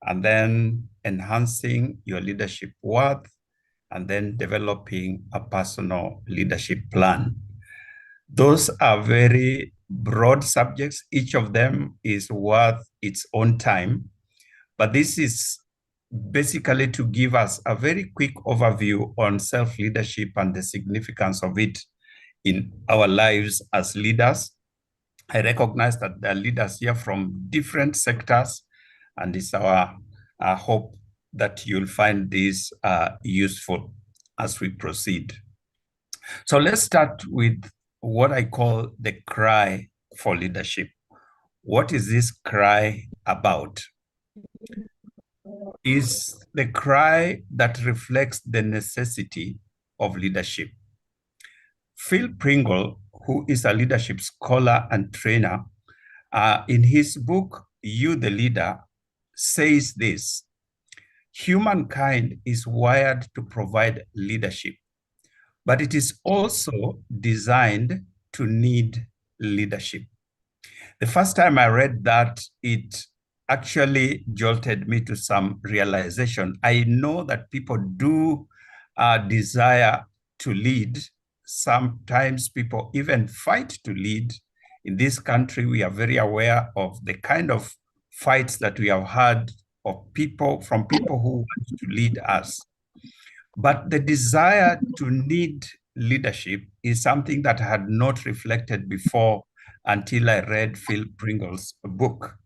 and then enhancing your leadership worth, and then developing a personal leadership plan. Those are very broad subjects. Each of them is worth its own time, but this is basically to give us a very quick overview on self-leadership and the significance of it in our lives as leaders. I recognize that there are leaders here from different sectors, and it's our hope that you'll find this useful as we proceed. So let's start with what I call the cry for leadership. What is this cry about? Is the cry that reflects the necessity of leadership. Phil Pringle, who is a leadership scholar and trainer, in his book, You the Leader, says this: humankind is wired to provide leadership, but it is also designed to need leadership. The first time I read that, it actually jolted me to some realization. I know that people do desire to lead. Sometimes people even fight to lead. In this country, we are very aware of the kind of fights that we have had of people, from people who want to lead us. But the desire to need leadership is something that I had not reflected before until I read Phil Pringle's book.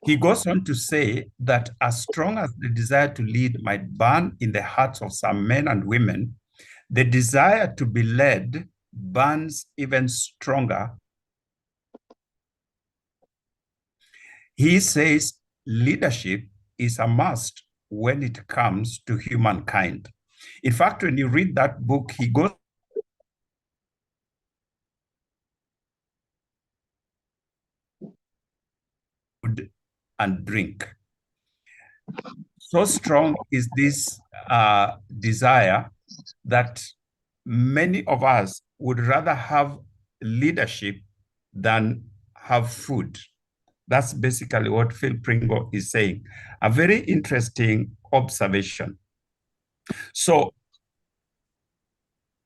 He goes on to say that as strong as the desire to lead might burn in the hearts of some men and women, the desire to be led burns even stronger. He says leadership is a must when it comes to humankind. In fact, when you read that book, he goes food and drink. So strong is this desire that many of us would rather have leadership than have food. That's basically what Phil Pringle is saying. A very interesting observation. So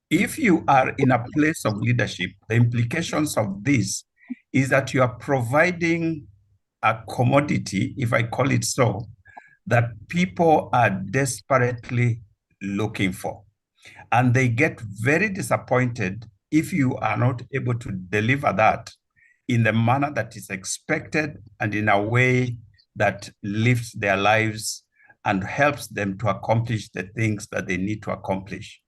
if you are in a place of leadership, the implications of this is that you are providing a commodity, if I call it so, that people are desperately looking for. And they get very disappointed if you are not able to deliver that in the manner that is expected and in a way that lifts their lives and helps them to accomplish the things that they need to accomplish.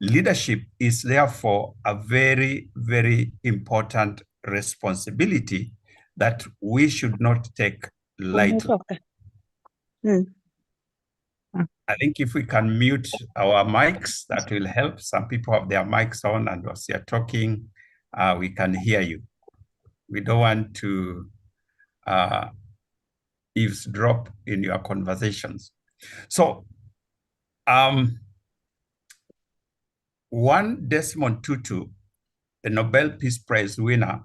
Leadership is therefore a very, very important responsibility that we should not take lightly. I think if we can mute our mics, that will help. Some people have their mics on, and as you're talking, we can hear you. We don't want to eavesdrop in your conversations. So, one Desmond Tutu, the Nobel Peace Prize winner,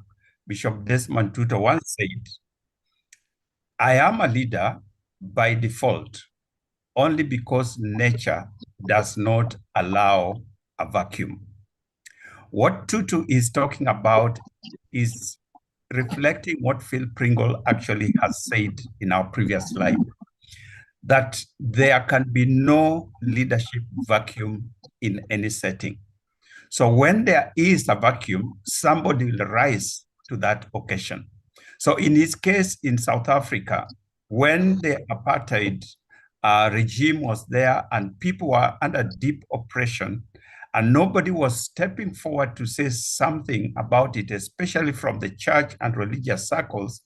Bishop Desmond Tutu, once said, "I am a leader by default, only because nature does not allow a vacuum." What Tutu is talking about is reflecting what Phil Pringle actually has said in our previous slide, that there can be no leadership vacuum in any setting. So when there is a vacuum, somebody will rise to that occasion. So in his case in South Africa, when the apartheid regime was there and people were under deep oppression, and nobody was stepping forward to say something about it, especially from the church and religious circles,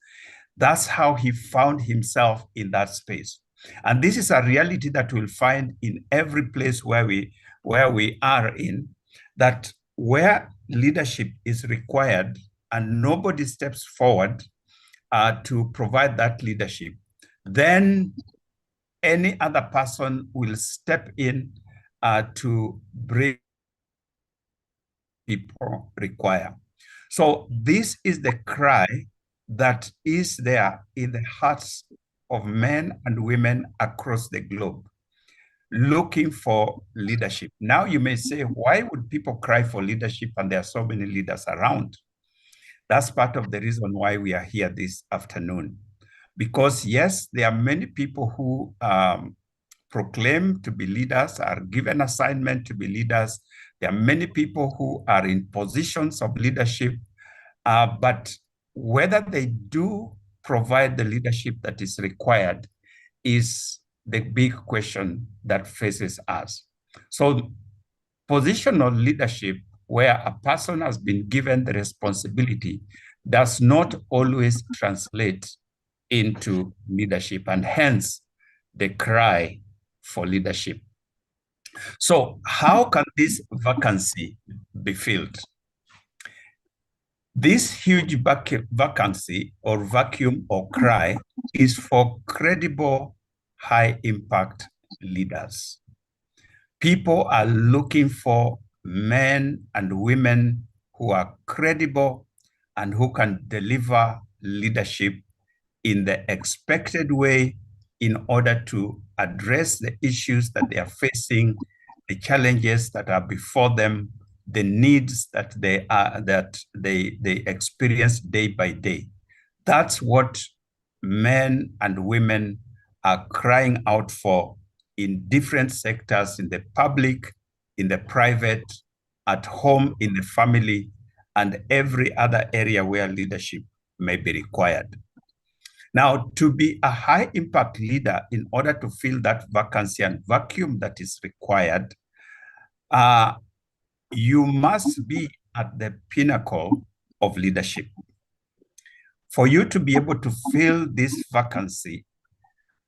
that's how he found himself in that space. And this is a reality that we'll find in every place where we are in, that where leadership is required and nobody steps forward to provide that leadership, then any other person will step in to bring people require. So this is the cry that is there in the hearts of men and women across the globe looking for leadership. Now you may say, why would people cry for leadership and there are so many leaders around? That's part of the reason why we are here this afternoon. Because yes, there are many people who proclaim to be leaders, are given assignment to be leaders. There are many people who are in positions of leadership, but whether they do provide the leadership that is required is the big question that faces us. So positional leadership, where a person has been given the responsibility, does not always translate into leadership, and hence the cry for leadership. So how can this vacancy be filled? This huge vacancy or vacuum or cry is for credible, high-impact leaders. People are looking for men and women who are credible and who can deliver leadership in the expected way in order to address the issues that they are facing, the challenges that are before them, the needs that they experience day by day. That's what men and women are crying out for in different sectors, in the public, in the private, at home, in the family, and every other area where leadership may be required. Now, to be a high impact leader, in order to fill that vacancy and vacuum that is required, you must be at the pinnacle of leadership. For you to be able to fill this vacancy,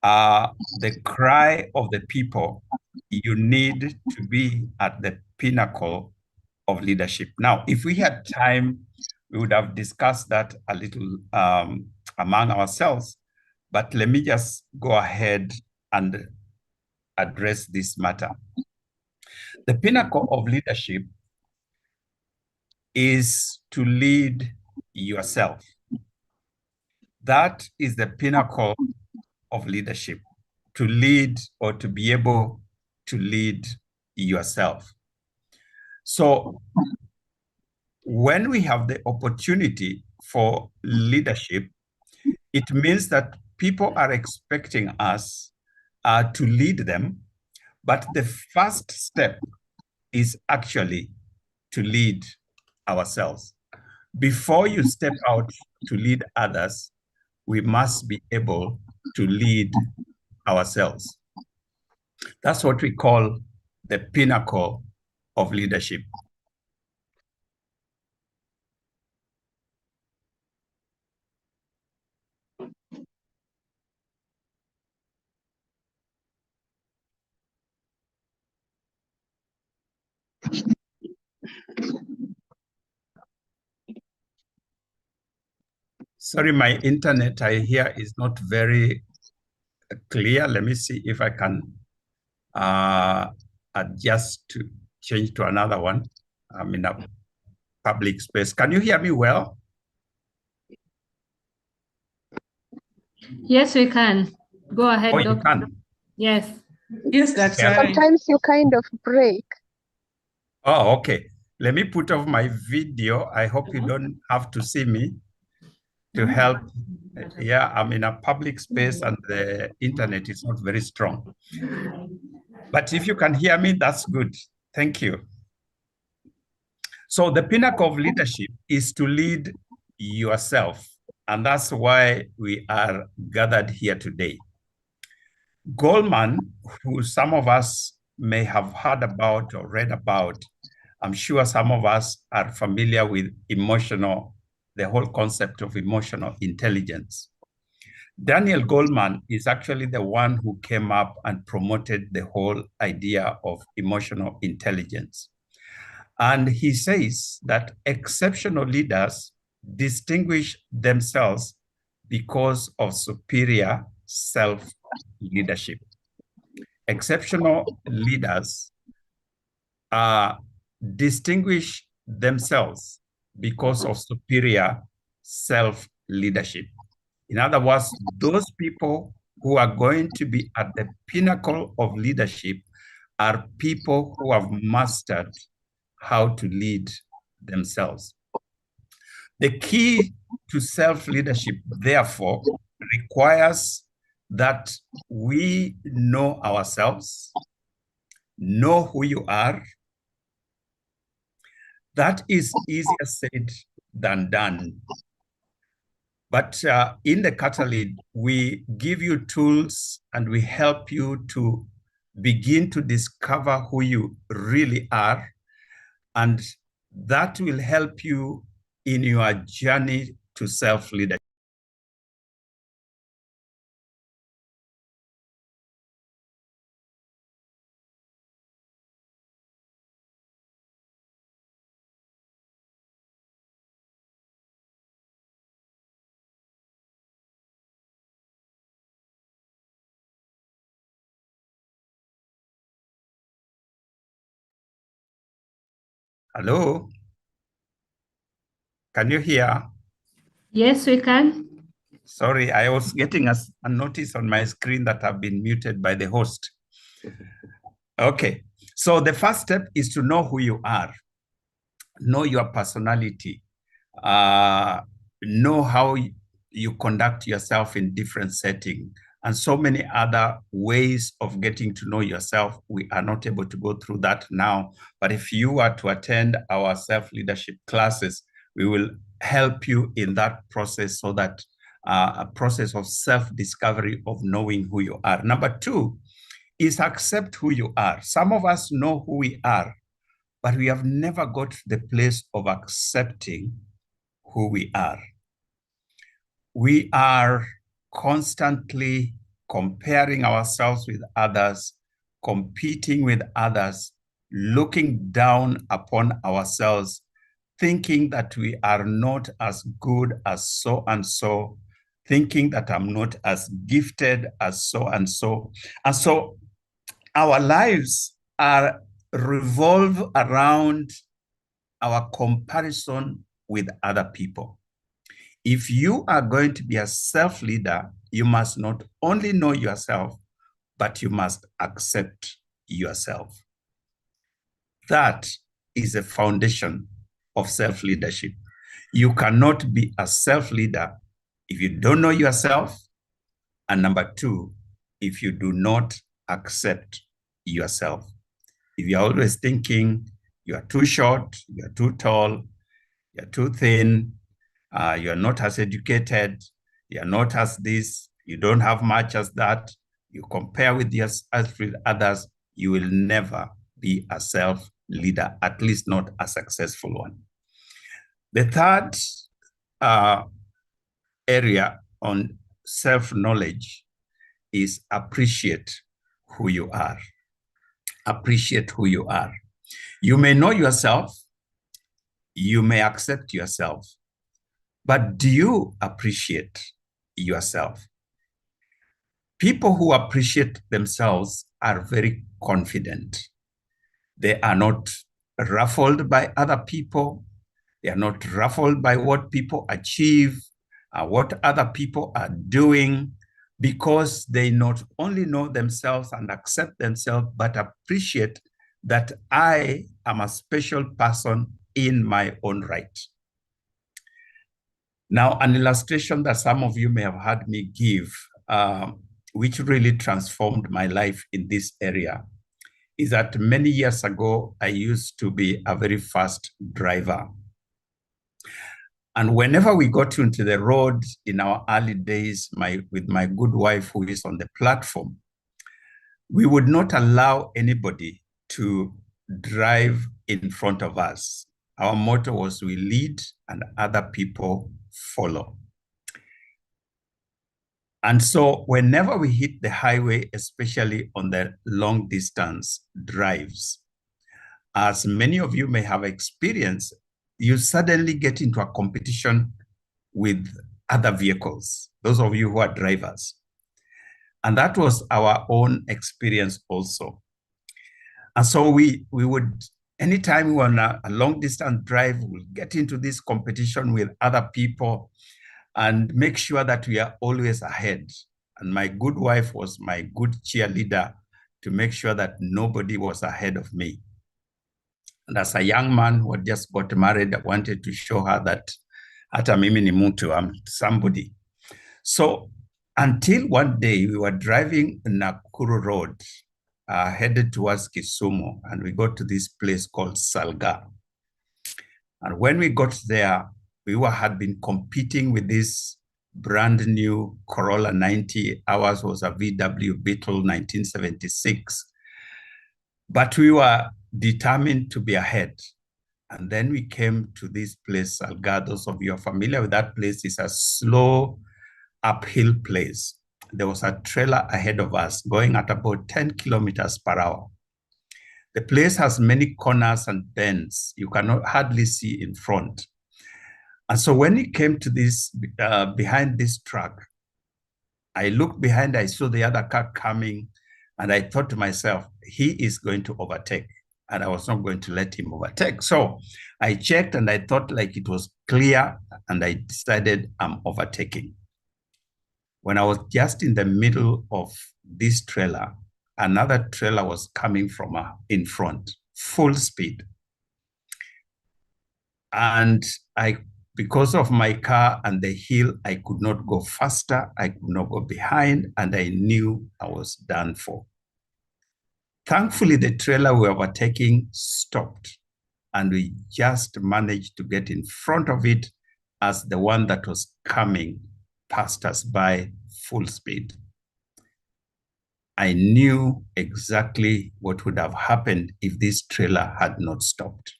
the cry of the people, you need to be at the pinnacle of leadership. Now, if we had time, we would have discussed that a little among ourselves, but let me just go ahead and address this matter. The pinnacle of leadership is to lead yourself. That is the pinnacle of leadership, to lead or to be able to lead yourself. So when we have the opportunity for leadership, it means that people are expecting us to lead them, but the first step is actually to lead ourselves. Before you step out to lead others, we must be able to lead ourselves. That's what we call the pinnacle of leadership. Sorry, my internet I hear is not very clear. Let me see if I can adjust to change to another one. I'm in a public space. Can you hear me well? Yes, we can. Go ahead, Oh, Doctor. you can? Yes. Yes, that's right. Sometimes you kind of break. Oh, okay. Let me put off my video. I hope you don't have to see me to help. Yeah, I'm in a public space and the internet is not very strong. But if you can hear me, that's good. Thank you. So the pinnacle of leadership is to lead yourself. And that's why we are gathered here today. Goldman, who some of us may have heard about or read about, I'm sure some of us are familiar with the whole concept of emotional intelligence. Daniel Goleman is actually the one who came up and promoted the whole idea of emotional intelligence. And he says that exceptional leaders distinguish themselves because of superior self-leadership. Exceptional leaders distinguish themselves because of superior self-leadership. In other words, those people who are going to be at the pinnacle of leadership are people who have mastered how to lead themselves. The key to self-leadership, therefore, requires that we know ourselves, know who you are. That is easier said than done. But in the Catalyst, we give you tools and we help you to begin to discover who you really are. And that will help you in your journey to self-leadership. Hello? Can you hear? Yes, we can. Sorry, I was getting a notice on my screen that I've been muted by the host. Okay, so the first step is to know who you are, know your personality, know how you conduct yourself in different settings, and so many other ways of getting to know yourself. We are not able to go through that now, but if you are to attend our self-leadership classes, we will help you in that process so that a process of self-discovery of knowing who you are. Number two is accept who you are. Some of us know who we are, but we have never got to the place of accepting who we are. We are constantly comparing ourselves with others, competing with others, looking down upon ourselves, thinking that we are not as good as so and so, thinking that I'm not as gifted as so and so. And so our lives are revolve around our comparison with other people. If you are going to be a self-leader, you must not only know yourself, but you must accept yourself. That is a foundation of self-leadership. You cannot be a self-leader if you don't know yourself, and number two, if you do not accept yourself. If you're always thinking you are too short, you are too tall, you're too thin, you're not as educated, you're not as this, you don't have much as that, you compare with with others, you will never be a self-leader, at least not a successful one. The third area on self-knowledge is appreciate who you are. Appreciate who you are. You may know yourself, you may accept yourself, but do you appreciate yourself? People who appreciate themselves are very confident. They are not ruffled by other people. They are not ruffled by what people achieve, what other people are doing, because they not only know themselves and accept themselves, but appreciate that I am a special person in my own right. Now, an illustration that some of you may have heard me give, which really transformed my life in this area, is that many years ago, I used to be a very fast driver. And whenever we got into the road in our early days with my good wife who is on the platform, we would not allow anybody to drive in front of us. Our motto was we lead and other people follow. And so whenever we hit the highway, especially on the long distance drives, as many of you may have experienced, you suddenly get into a competition with other vehicles, those of you who are drivers. And that was our own experience also. And so we would, anytime we were on a long distance drive, we'll get into this competition with other people and make sure that we are always ahead. And my good wife was my good cheerleader to make sure that nobody was ahead of me. And as a young man who had just got married, I wanted to show her that hata mimi ni mtu, I'm somebody. So until one day we were driving Nakuru Road, headed towards Kisumu, and we got to this place called Salga. And when we got there, had been competing with this brand new Corolla 90. Ours was a VW Beetle 1976. But we were determined to be ahead. And then we came to this place, Salga. Those of you are familiar with that place. It's a slow uphill place. There was a trailer ahead of us going at about 10 kilometers per hour. The place has many corners and bends. You cannot hardly see in front. And so when it came to this, behind this truck, I looked behind, I saw the other car coming, and I thought to myself, he is going to overtake, and I was not going to let him overtake. So I checked, and I thought like it was clear, and I decided I'm overtaking. When I was just in the middle of this trailer, another trailer was coming from in front, full speed. And because of my car and the hill, I could not go faster, I could not go behind, and I knew I was done for. Thankfully, the trailer we were overtaking stopped, and we just managed to get in front of it as the one that was coming passed us by full speed. I knew exactly what would have happened if this trailer had not stopped.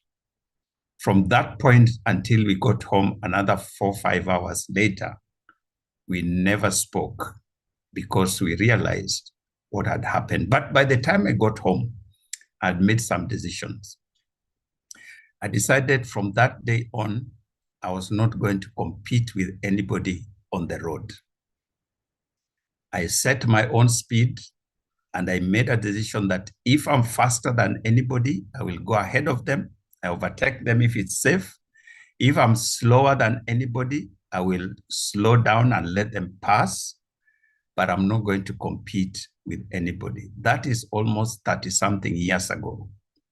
From that point until we got home another 4 or 5 hours later, we never spoke because we realized what had happened. But by the time I got home, I had made some decisions. I decided from that day on, I was not going to compete with anybody on the road. I set my own speed, and I made a decision that if I'm faster than anybody, I will go ahead of them. I overtake them if it's safe. If I'm slower than anybody, I will slow down and let them pass, but I'm not going to compete with anybody. That is almost 30-something years ago.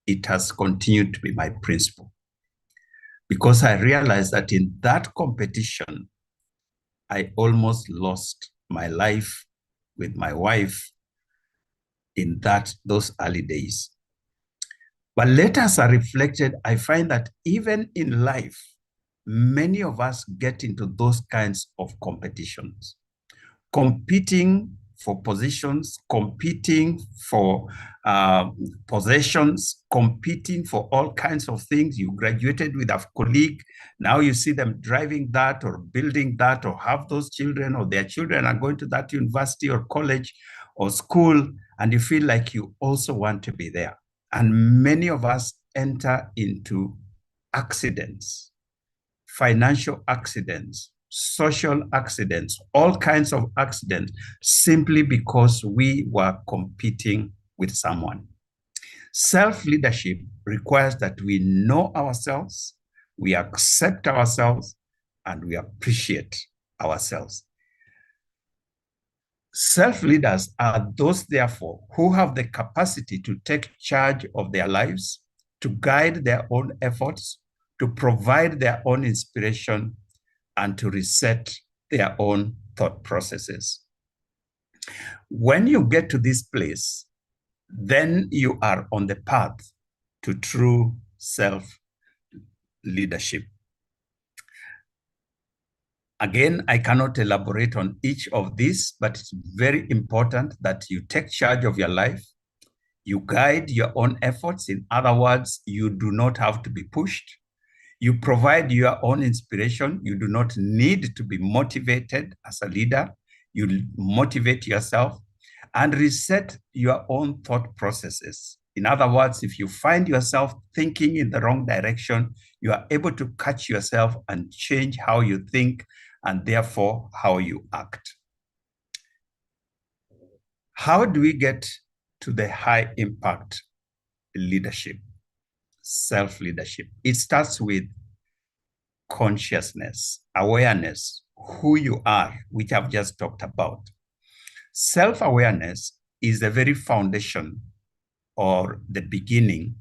It has continued to be my principle, because I realized that in that competition, I almost lost my life with my wife in those early days. But later, as I reflected, I find that even in life, many of us get into those kinds of competitions, competing for positions, competing for possessions, competing for all kinds of things. You graduated with a colleague, now you see them driving that or building that or have those children, or their children are going to that university or college or school, and you feel like you also want to be there. And many of us enter into accidents, financial accidents, social accidents, all kinds of accidents, simply because we were competing with someone. Self-leadership requires that we know ourselves, we accept ourselves, and we appreciate ourselves. Self-leaders are those, therefore, who have the capacity to take charge of their lives, to guide their own efforts, to provide their own inspiration, and to reset their own thought processes. When you get to this place, then you are on the path to true self-leadership. Again, I cannot elaborate on each of these, but it's very important that you take charge of your life. You guide your own efforts. In other words, you do not have to be pushed. You provide your own inspiration. You do not need to be motivated as a leader. You motivate yourself and reset your own thought processes. In other words, if you find yourself thinking in the wrong direction, you are able to catch yourself and change how you think and therefore how you act. How do we get to the high impact leadership, self-leadership? It starts with consciousness, awareness, who you are, which I've just talked about. Self-awareness is the very foundation or the beginning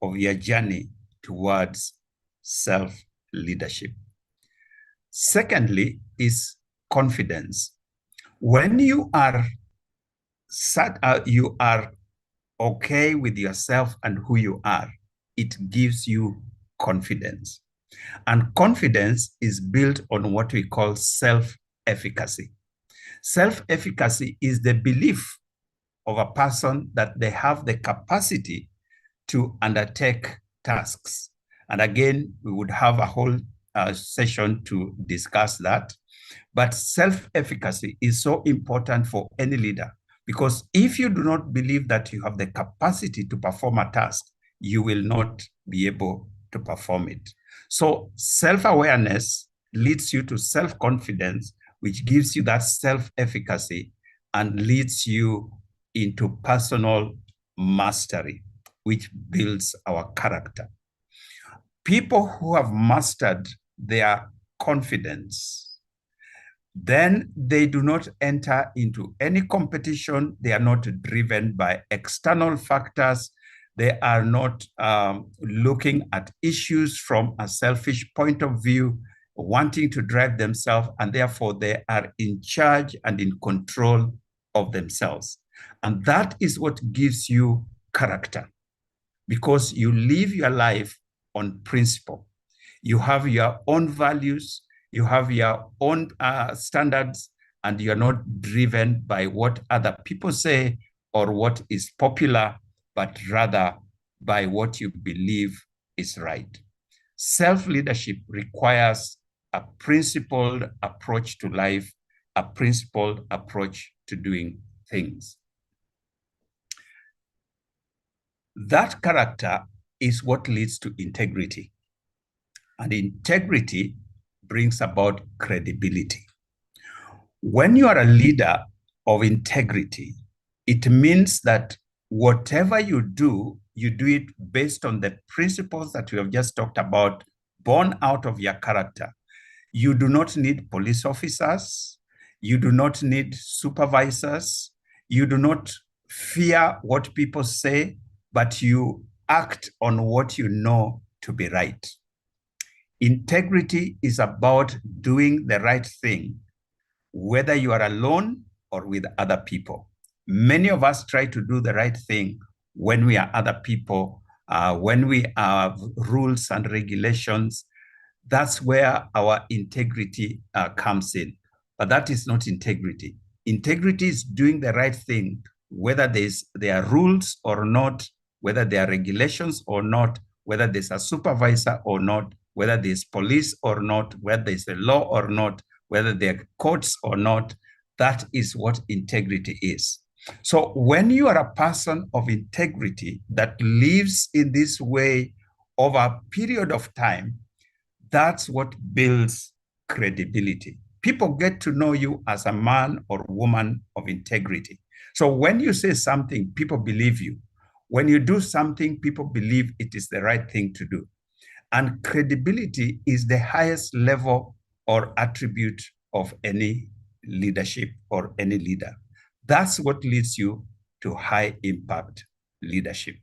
of your journey towards self-leadership. Secondly is confidence. When you are okay with yourself and who you are, it gives you confidence. And confidence is built on what we call self-efficacy. Self-efficacy is the belief of a person that they have the capacity to undertake tasks. And again, we would have a whole session to discuss that. But self-efficacy is so important for any leader, because if you do not believe that you have the capacity to perform a task, you will not be able to perform it. So self-awareness leads you to self-confidence, which gives you that self-efficacy and leads you into personal mastery, which builds our character. People who have mastered their confidence, then they do not enter into any competition. They are not driven by external factors. They are not looking at issues from a selfish point of view, wanting to drive themselves, and therefore they are in charge and in control of themselves. And that is what gives you character, because you live your life on principle. You have your own values, you have your own standards, and you're not driven by what other people say or what is popular, but rather by what you believe is right. Self-leadership requires a principled approach to life, a principled approach to doing things. That character is what leads to integrity. And integrity brings about credibility. When you are a leader of integrity, it means that whatever you do it based on the principles that we have just talked about, born out of your character. You do not need police officers. You do not need supervisors. You do not fear what people say, but you act on what you know to be right. Integrity is about doing the right thing, whether you are alone or with other people. Many of us try to do the right thing when we are other people, when we have rules and regulations. That's where our integrity comes in. But that is not integrity. Integrity is doing the right thing, whether there are rules or not, whether there are regulations or not, whether there's a supervisor or not, whether there's police or not, whether there's a law or not, whether there are courts or not. That is what integrity is. So when you are a person of integrity that lives in this way over a period of time, that's what builds credibility. People get to know you as a man or woman of integrity. So when you say something, people believe you. When you do something, people believe it is the right thing to do. And credibility is the highest level or attribute of any leadership or any leader. That's what leads you to high impact leadership.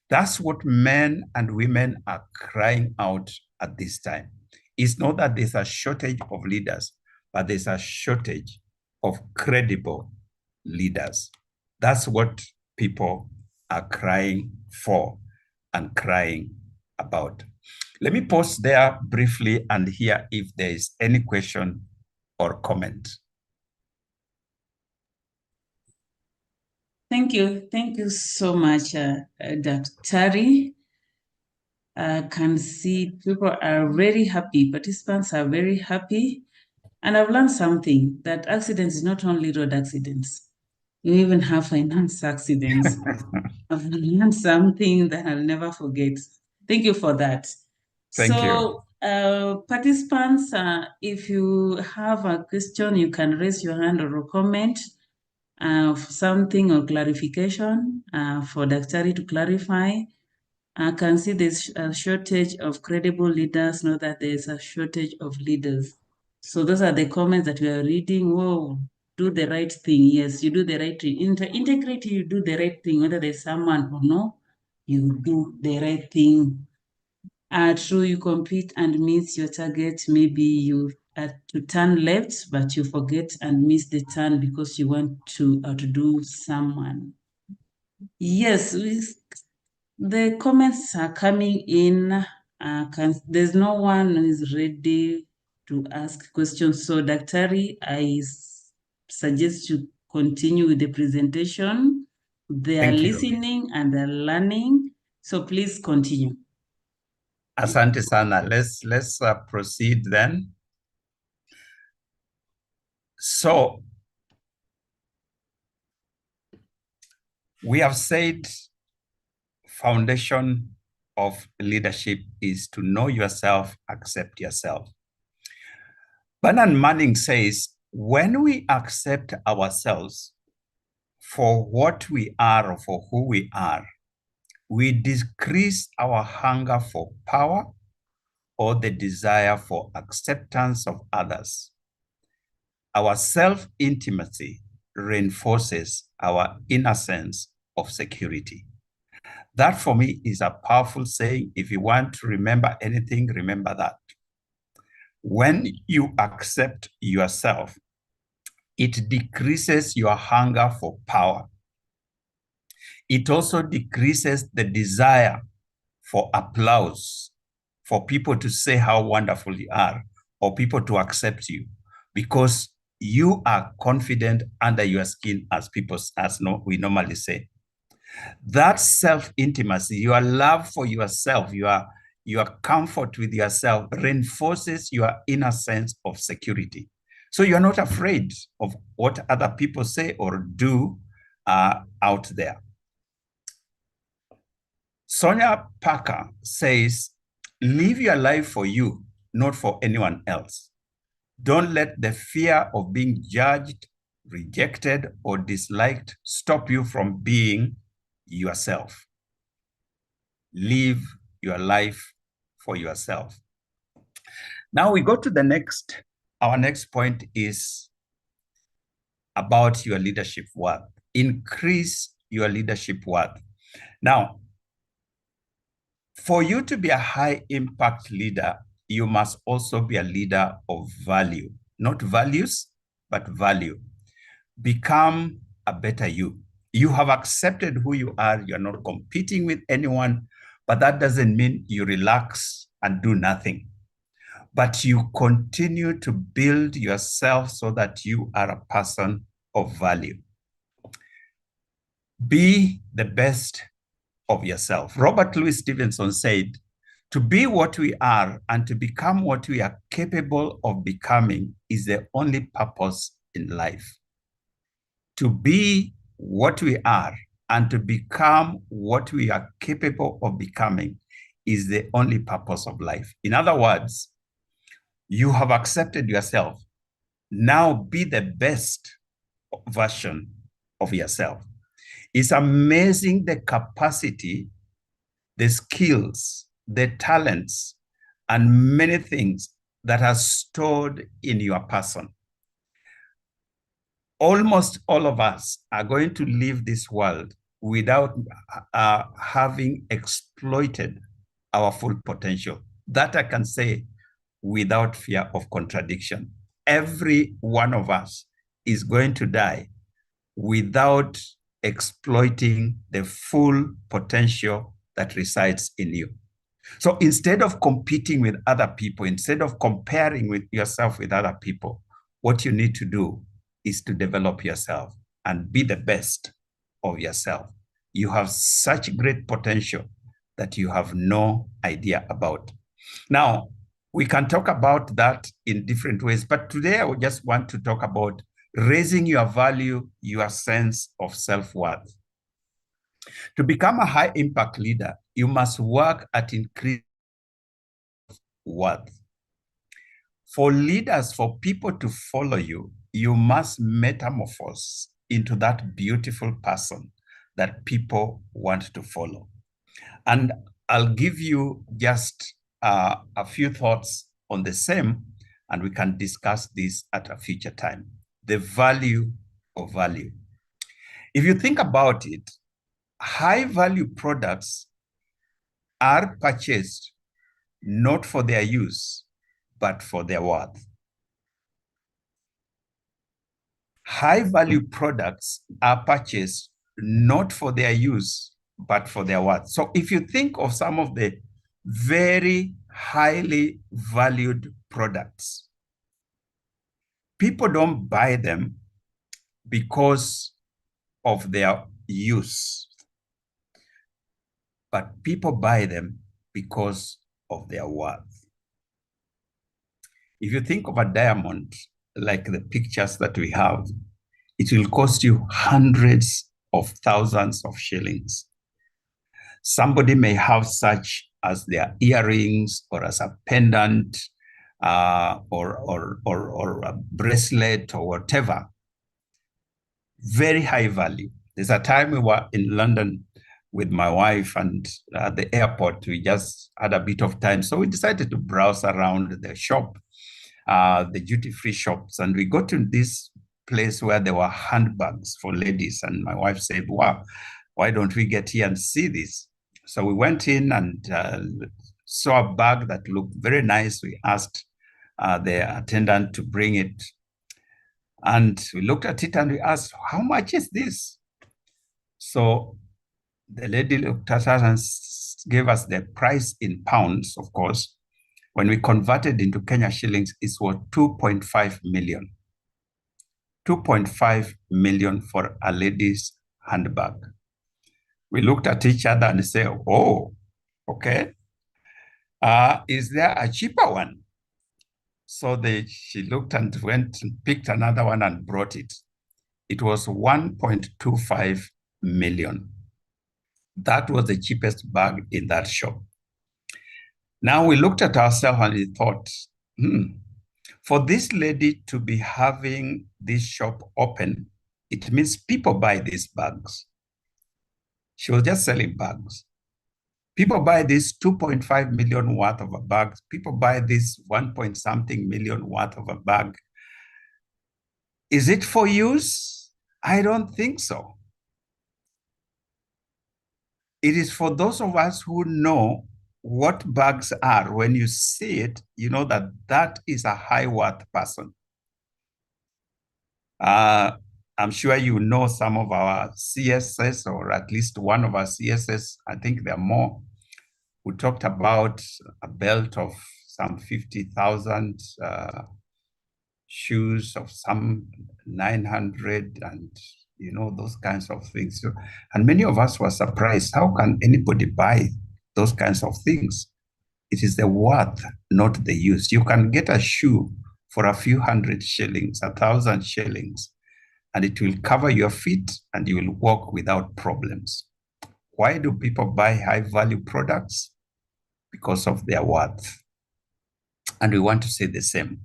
That's what men and women are crying out at this time. It's not that there's a shortage of leaders, but there's a shortage of credible leaders. That's what people are crying for and crying about. Let me pause there briefly and hear if there is any question or comment. Thank you. Thank you so much, Dr. Tari. I can see people are very happy. Participants are very happy. And I've learned something, that accidents is not only road accidents. You even have finance accidents. I've learned something that I'll never forget. Thank you for that. Thank you. Participants, if you have a question, you can raise your hand or a comment of something or clarification for Dr. to clarify. I can see there's a shortage of credible leaders, not that there's a shortage of leaders. So those are the comments that we are reading. Whoa, do the right thing. Yes, you do the right thing. Integrity, you do the right thing, whether there's someone or no, you do the right thing. True, you compete and miss your target. Maybe you to turn left, but you forget and miss the turn because you want to outdo someone. Yes, the comments are coming in. There's no one who is ready to ask questions. So, Daktari, I suggest you continue with the presentation. They are Thank you. listening and they're learning. So please continue. Asante sana. Let's proceed then. So we have said foundation of leadership is to know yourself, accept yourself. Bernard Manning says, when we accept ourselves for what we are or for who we are, we decrease our hunger for power or the desire for acceptance of others. Our self-intimacy reinforces our inner sense of security. That for me is a powerful saying. If you want to remember anything, remember that. When you accept yourself, it decreases your hunger for power. It also decreases the desire for applause, for people to say how wonderful you are, or people to accept you, because you are confident under your skin, as we normally say. That self-intimacy, your love for yourself, your comfort with yourself reinforces your inner sense of security. So you're not afraid of what other people say or do out there. Sonia Parker says, live your life for you, not for anyone else. Don't let the fear of being judged, rejected, or disliked stop you from being yourself. Live your life for yourself. Now we go to the next. Our next point is about your leadership worth. Increase your leadership worth. Now, for you to be a high impact leader, you must also be a leader of value, not values, but value. Become a better you. You have accepted who you are. You're not competing with anyone, but that doesn't mean you relax and do nothing. But you continue to build yourself so that you are a person of value. Be the best of yourself. Robert Louis Stevenson said, to be what we are and to become what we are capable of becoming is the only purpose in life. To be what we are and to become what we are capable of becoming is the only purpose of life. In other words, you have accepted yourself. Now be the best version of yourself. It's amazing the capacity, the skills, the talents, and many things that are stored in your person. Almost all of us are going to leave this world without having exploited our full potential. That I can say without fear of contradiction. Every one of us is going to die without exploiting the full potential that resides in you. So instead of competing with other people, instead of comparing with yourself with other people, what you need to do is to develop yourself and be the best of yourself. You have such great potential that you have no idea about. Now, we can talk about that in different ways, but today I would just want to talk about raising your value, your sense of self-worth. To become a high impact leader, you must work at increasing worth. For leaders, for people to follow you, you must metamorphose into that beautiful person that people want to follow. And I'll give you just a few thoughts on the same, and we can discuss this at a future time. the value of value. If you think about it, high value products are purchased not for their use, but for their worth. High value products are purchased not for their use, but for their worth. So if you think of some of the very highly valued products, people don't buy them because of their use, but people buy them because of their worth. If you think of a diamond, like the pictures that we have, it will cost you hundreds of thousands of shillings. Somebody may have such as their earrings or as a pendant or a bracelet or whatever. Very high value. There's a time we were in London with my wife, and at the airport, we just had a bit of time. So we decided to browse around the shop, the duty-free shops. And we got to this place where there were handbags for ladies. And my wife said, wow, why don't we get here and see this? So we went in and saw a bag that looked very nice. We asked the attendant to bring it. And we looked at it and we asked, how much is this? So the lady looked at us and gave us the price in pounds, of course. When we converted into Kenya shillings, it was 2.5 million. 2.5 million for a lady's handbag. We looked at each other and said, oh, okay. Is there a cheaper one? So she looked and went and picked another one and brought it. It was 1.25 million. That was the cheapest bag in that shop. Now we looked at ourselves and we thought, for this lady to be having this shop open, it means people buy these bags. She was just selling bags. People buy this 2.5 million worth of a bag. People buy this 1 point something million worth of a bag. Is it for use? I don't think so. It is for those of us who know what bags are. When you see it, you know that that is a high worth person. I'm sure you know some of our CSS, or at least one of our CSS, I think there are more, who talked about a belt of some 50,000, shoes of some 900, and those kinds of things. So, and many of us were surprised. How can anybody buy those kinds of things? It is the worth, not the use. You can get a shoe for a few hundred shillings, 1,000 shillings, and it will cover your feet and you will walk without problems. Why do people buy high-value products? Because of their worth. And we want to say the same.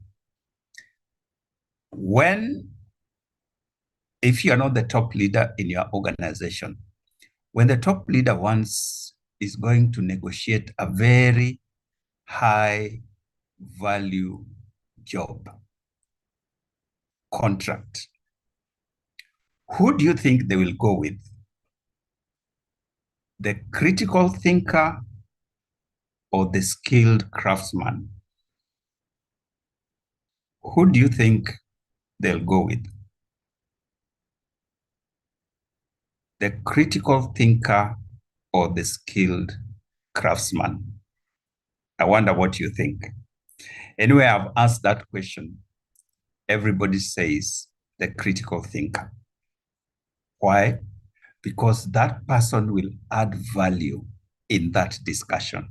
If you are not the top leader in your organization, when the top leader is going to negotiate a very high value job, contract, who do you think they will go with? The critical thinker or the skilled craftsman? Who do you think they'll go with? The critical thinker or the skilled craftsman? I wonder what you think. Anyway, I've asked that question. Everybody says the critical thinker. Why? Because that person will add value in that discussion.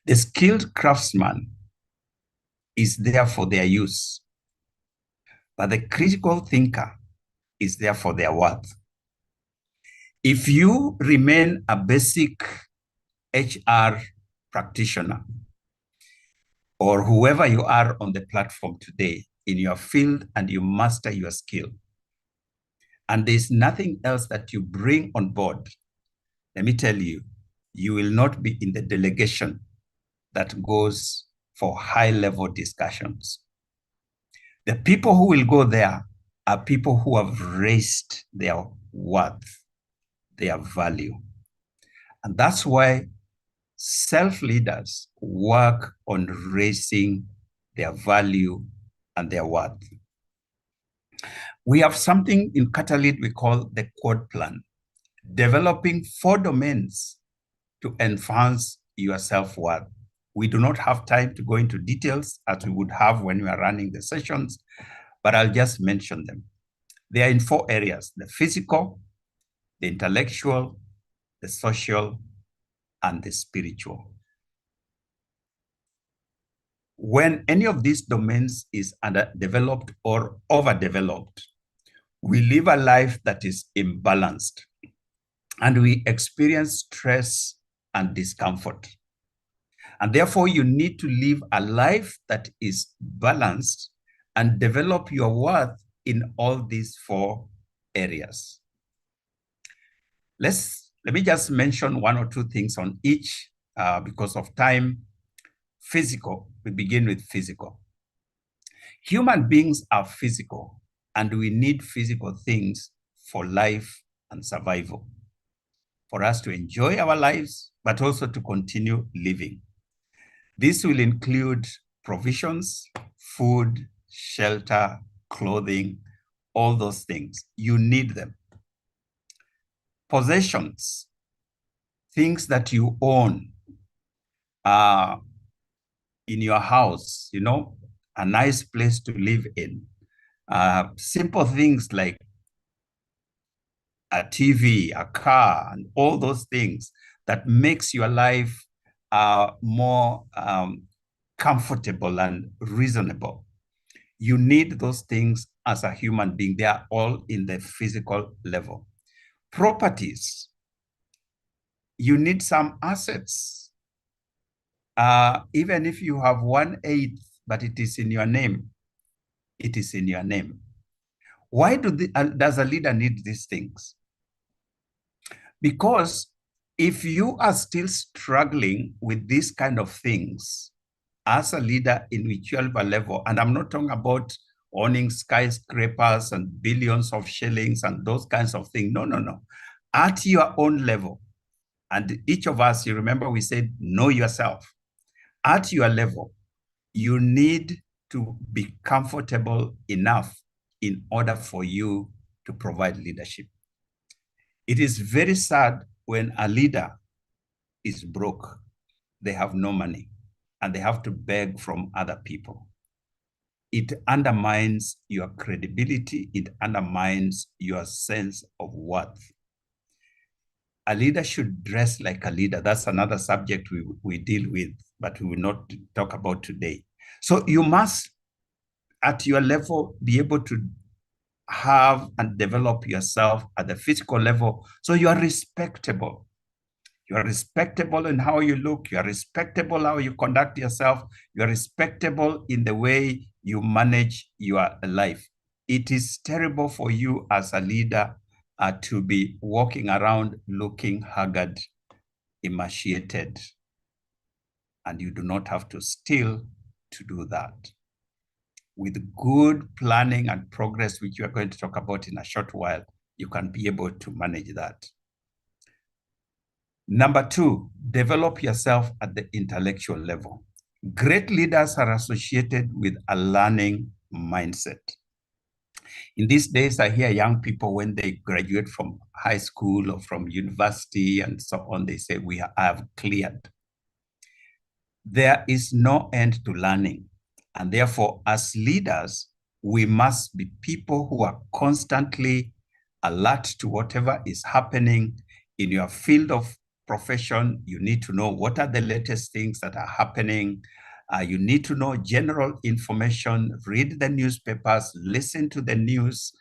The skilled craftsman is there for their use, but the critical thinker is there for their worth. If you remain a basic HR practitioner, or whoever you are on the platform today in your field, and you master your skill, and there's nothing else that you bring on board, let me tell you, you will not be in the delegation that goes for high-level discussions. The people who will go there are people who have raised their worth, their value. And that's why self-leaders work on raising their value and their worth. We have something in Catalyst we call the quad plan, developing 4 domains to enhance your self-worth. We do not have time to go into details as we would have when we are running the sessions, but I'll just mention them. They are in 4 areas: the physical, the intellectual, the social, and the spiritual. When any of these domains is underdeveloped or overdeveloped, we live a life that is imbalanced and we experience stress and discomfort. And therefore, you need to live a life that is balanced and develop your worth in all these 4 areas. Let me just mention 1 or 2 things on each because of time. Physical, we begin with physical. Human beings are physical, and we need physical things for life and survival, for us to enjoy our lives, but also to continue living. This will include provisions, food, shelter, clothing, all those things. You need them. Possessions, things that you own in your house, you know, a nice place to live in. Simple things like a TV, a car, and all those things that makes your life more comfortable and reasonable. You need those things as a human being. They are all in the physical level. Properties, you need some assets. Even if you have 1/8, but it is in your name, it is in your name. Why does a leader need these things? Because if you are still struggling with these kind of things as a leader in whichever level, and I'm not talking about owning skyscrapers and billions of shillings and those kinds of things. No, no, no. At your own level, and each of us, you remember we said, know yourself. At your level, you need to be comfortable enough in order for you to provide leadership. It is very sad when a leader is broke, they have no money, and they have to beg from other people. It undermines your credibility, it undermines your sense of worth. A leader should dress like a leader. That's another subject we deal with, but we will not talk about today. So you must, at your level, be able to have and develop yourself at the physical level so you are respectable. You are respectable in how you look. You are respectable how you conduct yourself. You are respectable in the way you manage your life. It is terrible for you as a leader to be walking around looking haggard, emaciated, and you do not have to steal to do that. With good planning and progress, which we are going to talk about in a short while, you can be able to manage that. Number 2, develop yourself at the intellectual level. Great leaders are associated with a learning mindset. In these days, I hear young people when they graduate from high school or from university and so on, they say, I have cleared. There is no end to learning. And therefore, as leaders, we must be people who are constantly alert to whatever is happening in your field of profession. You need to know what are the latest things that are happening. You need to know general information, read the newspapers, listen to the news,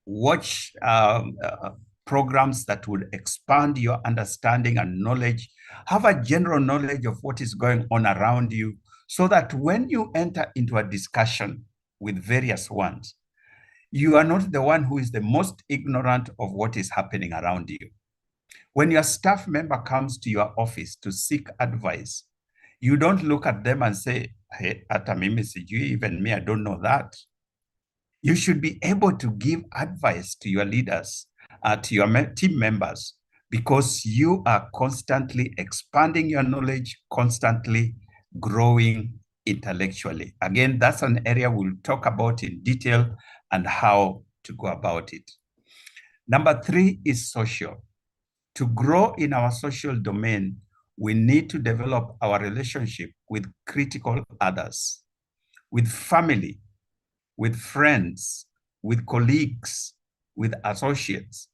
watch programs that would expand your understanding and knowledge. Have a general knowledge of what is going on around you so that when you enter into a discussion with various ones, you are not the one who is the most ignorant of what is happening around you. When your staff member comes to your office to seek advice, you don't look at them and say, Hey, hata mimi sijui, even me, I don't know that. You should be able to give advice to your leaders, to your team members, because you are constantly expanding your knowledge, constantly growing intellectually. Again, that's an area we'll talk about in detail and how to go about it. Number 3 is social. To grow in our social domain, we need to develop our relationship with critical others, with family, with friends, with colleagues, with associates.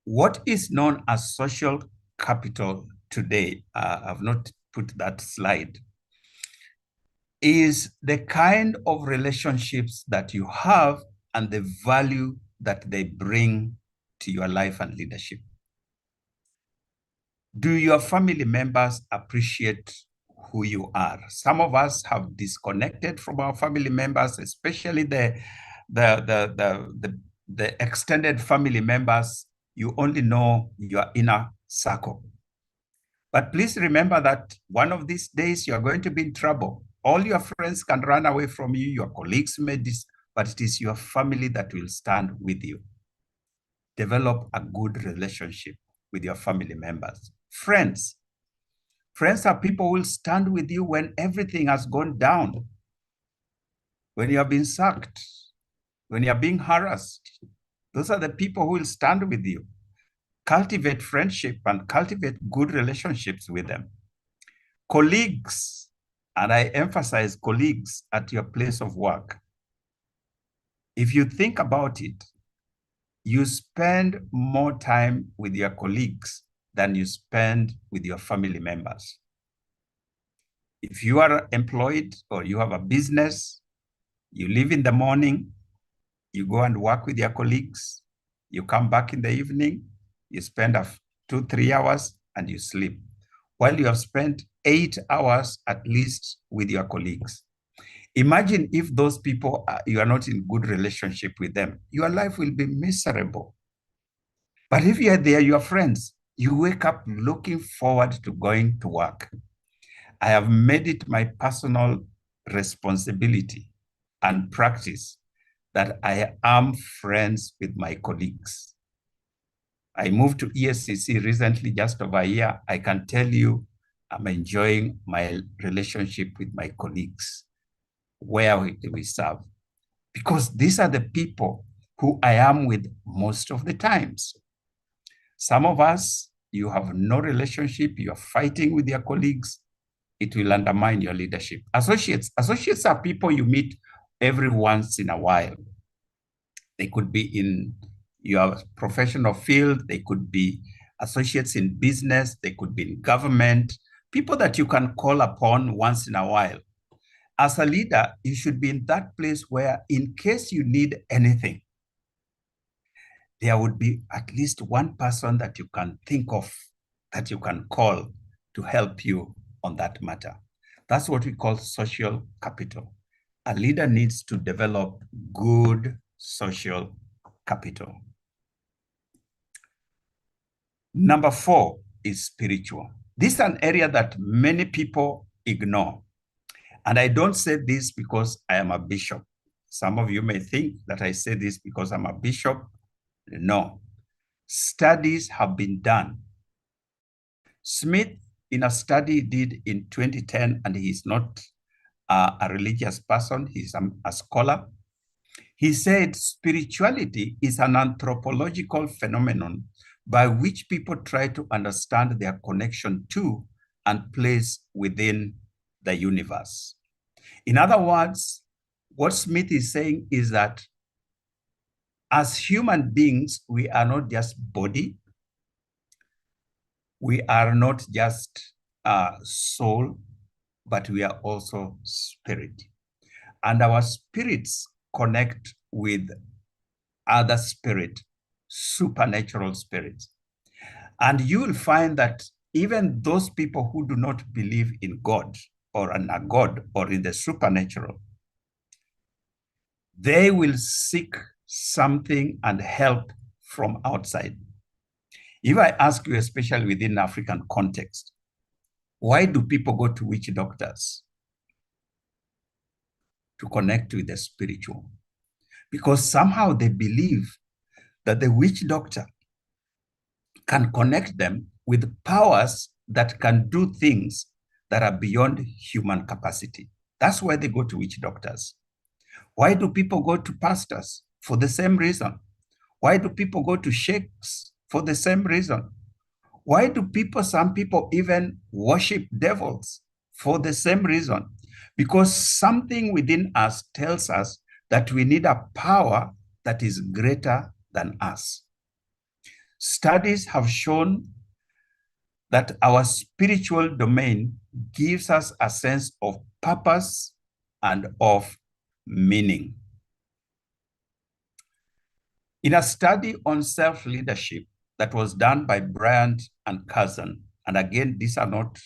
What is known as social capital today, I've not put that slide, is the kind of relationships that you have and the value that they bring to your life and leadership. Do your family members appreciate who you are? Some of us have disconnected from our family members, especially the extended family members. You only know your inner circle. But please remember that one of these days you're going to be in trouble. All your friends can run away from you, your colleagues may but it is your family that will stand with you. Develop a good relationship with your family members. Friends. Friends are people who will stand with you when everything has gone down, when you have been sacked, when you are being harassed. Those are the people who will stand with you. Cultivate friendship and cultivate good relationships with them. Colleagues, and I emphasize colleagues at your place of work. If you think about it, you spend more time with your colleagues than you spend with your family members. If you are employed or you have a business, you leave in the morning, you go and work with your colleagues, you come back in the evening, you spend 2-3 hours and you sleep, while you have spent 8 hours at least with your colleagues. Imagine if those people, you are not in good relationship with them, your life will be miserable. But if you are there, your friends, you wake up looking forward to going to work. I have made it my personal responsibility and practice that I am friends with my colleagues. I moved to ESCC recently, just over a year. I can tell you I'm enjoying my relationship with my colleagues where we serve, because these are the people who I am with most of the times. Some of us, you have no relationship, you're fighting with your colleagues, it will undermine your leadership. Associates are people you meet every once in a while. They could be in your professional field, they could be associates in business, they could be in government, people that you can call upon once in a while. As a leader, you should be in that place where in case you need anything, there would be at least one person that you can think of, that you can call to help you on that matter. That's what we call social capital. A leader needs to develop good social capital. Number 4 is spiritual. This is an area that many people ignore. And I don't say this because I am a bishop. Some of you may think that I say this because I'm a bishop. No. Studies have been done. Smith, in a study he did in 2010, and he's not a religious person, he's a scholar. He said spirituality is an anthropological phenomenon by which people try to understand their connection to and place within the universe. In other words, what Smith is saying is that as human beings, we are not just body, we are not just soul, but we are also spirit. And our spirits connect with other spirit, supernatural spirits. And you will find that even those people who do not believe in God or in a God or in the supernatural, they will seek something and help from outside. If I ask you, especially within African context, Why do people go to witch doctors? To connect with the spiritual. Because somehow they believe that the witch doctor can connect them with powers that can do things that are beyond human capacity. That's why they go to witch doctors. Why do people go to pastors? For the same reason. Why do people go to sheikhs? For the same reason. Why do some people even worship devils? For the same reason. Because something within us tells us that we need a power that is greater than us. Studies have shown that our spiritual domain gives us a sense of purpose and of meaning. In a study on self-leadership that was done by Bryant and Cousin, and again, these are not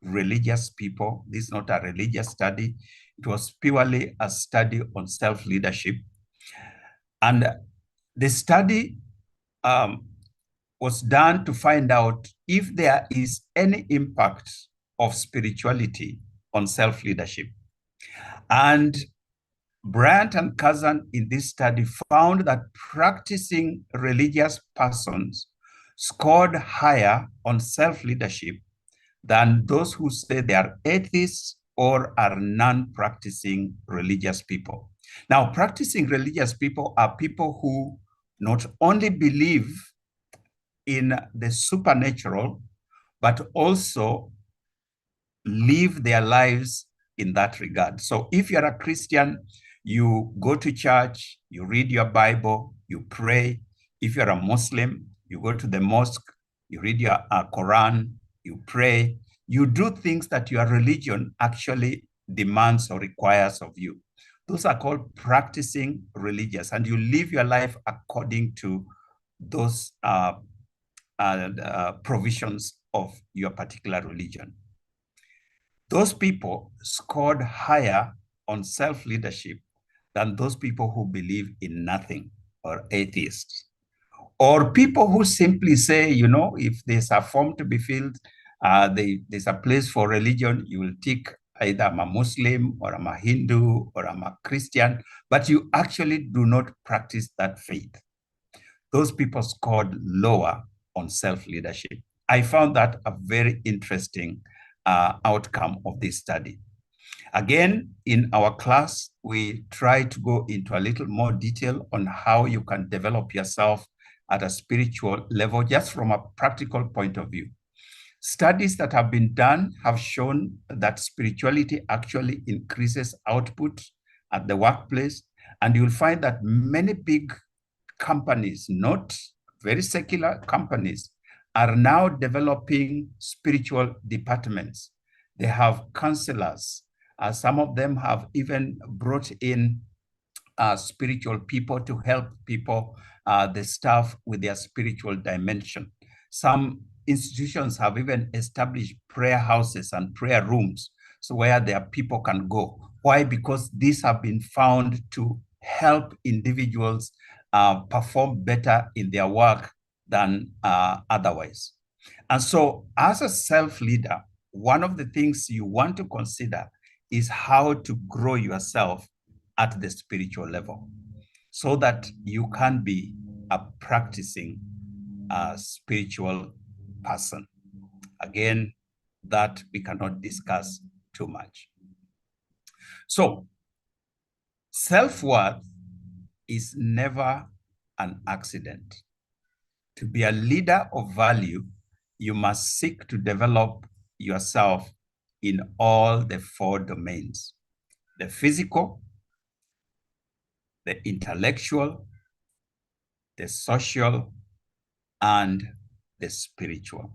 religious people, this is not a religious study, it was purely a study on self-leadership. And the study was done to find out if there is any impact of spirituality on self-leadership. And Bryant and Cousin in this study found that practicing religious persons scored higher on self-leadership than those who say they are atheists or are non-practicing religious people. Now, practicing religious people are people who not only believe in the supernatural, but also live their lives in that regard. So if you're a Christian, you go to church, you read your Bible, you pray. If you're a Muslim, you go to the mosque, you read your Quran, you pray. You do things that your religion actually demands or requires of you. Those are called practicing religious, and you live your life according to those provisions of your particular religion. Those people scored higher on self-leadership than those people who believe in nothing or atheists. Or people who simply say, you know, if there's a form to be filled, there's a place for religion, you will tick either I'm a Muslim or I'm a Hindu or I'm a Christian, but you actually do not practice that faith. Those people scored lower on self-leadership. I found that a very interesting outcome of this study. Again, in our class, we try to go into a little more detail on how you can develop yourself at a spiritual level, just from a practical point of view. Studies that have been done have shown that spirituality actually increases output at the workplace. And you'll find that many big companies, not very secular companies, are now developing spiritual departments. They have counselors. Some of them have even brought in spiritual people to help people, the staff, with their spiritual dimension. Some institutions have even established prayer houses and prayer rooms, so where their people can go. Why? Because these have been found to help individuals perform better in their work than otherwise. And so as a self-leader, one of the things you want to consider is how to grow yourself at the spiritual level so that you can be a practicing spiritual person. Again, that we cannot discuss too much. So self-worth is never an accident. To be a leader of value, you must seek to develop yourself in all the 4 domains: the physical, the intellectual, the social, and the spiritual.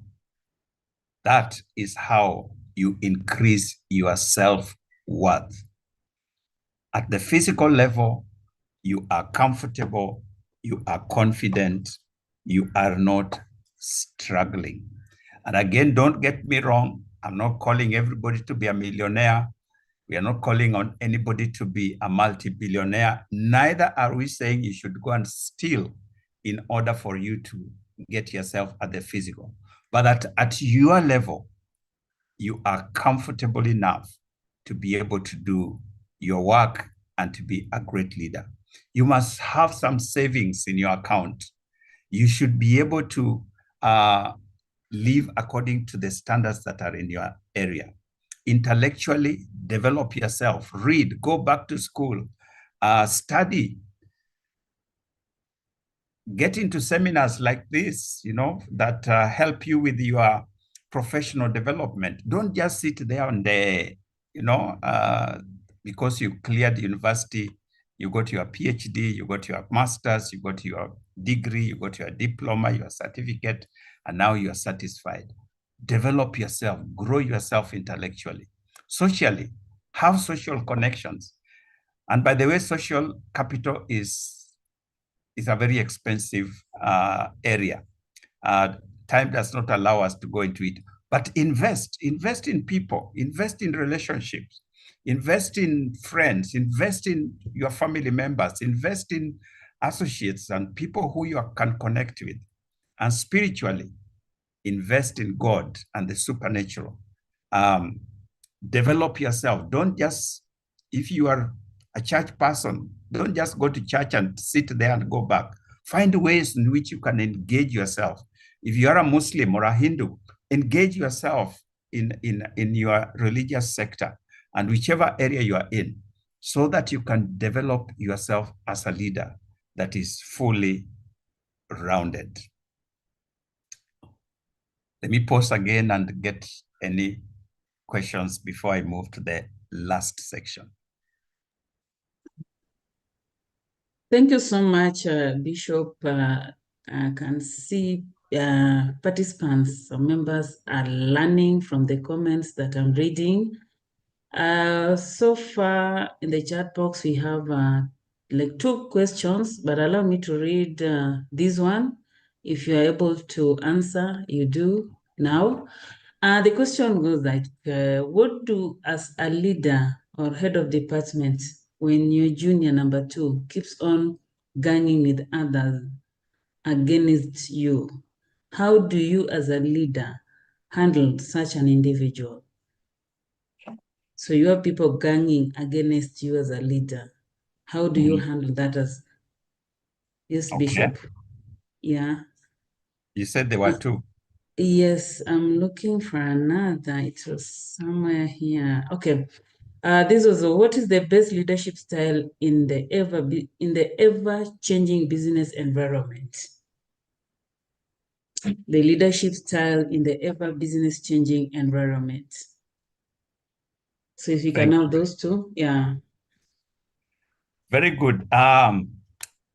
That is how you increase your self-worth. At the physical level, you are comfortable, you are confident, you are not struggling. And again, don't get me wrong, I'm not calling everybody to be a millionaire. We are not calling on anybody to be a multi-billionaire. Neither are we saying you should go and steal in order for you to get yourself at the physical. But at your level, you are comfortable enough to be able to do your work and to be a great leader. You must have some savings in your account. You should be able to live according to the standards that are in your area. Intellectually, develop yourself, read, go back to school, study, get into seminars like this, that help you with your professional development. Don't just sit there and, because you cleared university, you got your PhD, you got your master's, you got your degree, you got your diploma, your certificate, and now you're satisfied. Develop yourself, grow yourself intellectually. Socially, have social connections. And by the way, social capital is a very expensive area. Time does not allow us to go into it, but invest in people, invest in relationships, invest in friends, invest in your family members, invest in associates and people who you can connect with. And spiritually, invest in God and the supernatural. Develop yourself. Don't just, if you are a church person, don't just go to church and sit there and go back. Find ways in which you can engage yourself. If you are a Muslim or a Hindu, engage yourself in your religious sector and whichever area you are in, so that you can develop yourself as a leader that is fully rounded. Let me pause again and get any questions before I move to the last section. Thank you so much, Bishop. I can see participants or members are learning from the comments that I'm reading. So far in the chat box, we have like 2 questions, but allow me to read this one. If you are able to answer, you do now. The question goes like, what do, as a leader or head of department, when your junior number 2 keeps on ganging with others against you, how do you as a leader handle such an individual? So you have people ganging against you as a leader. How do you handle that as, yes, Okay. Bishop? Yeah. You said there were 2. Yes, I'm looking for another. It was somewhere here. Okay. This was what is the best leadership style in the ever changing business environment? The leadership style in the ever business changing environment. So if you can have those 2, yeah. Very good.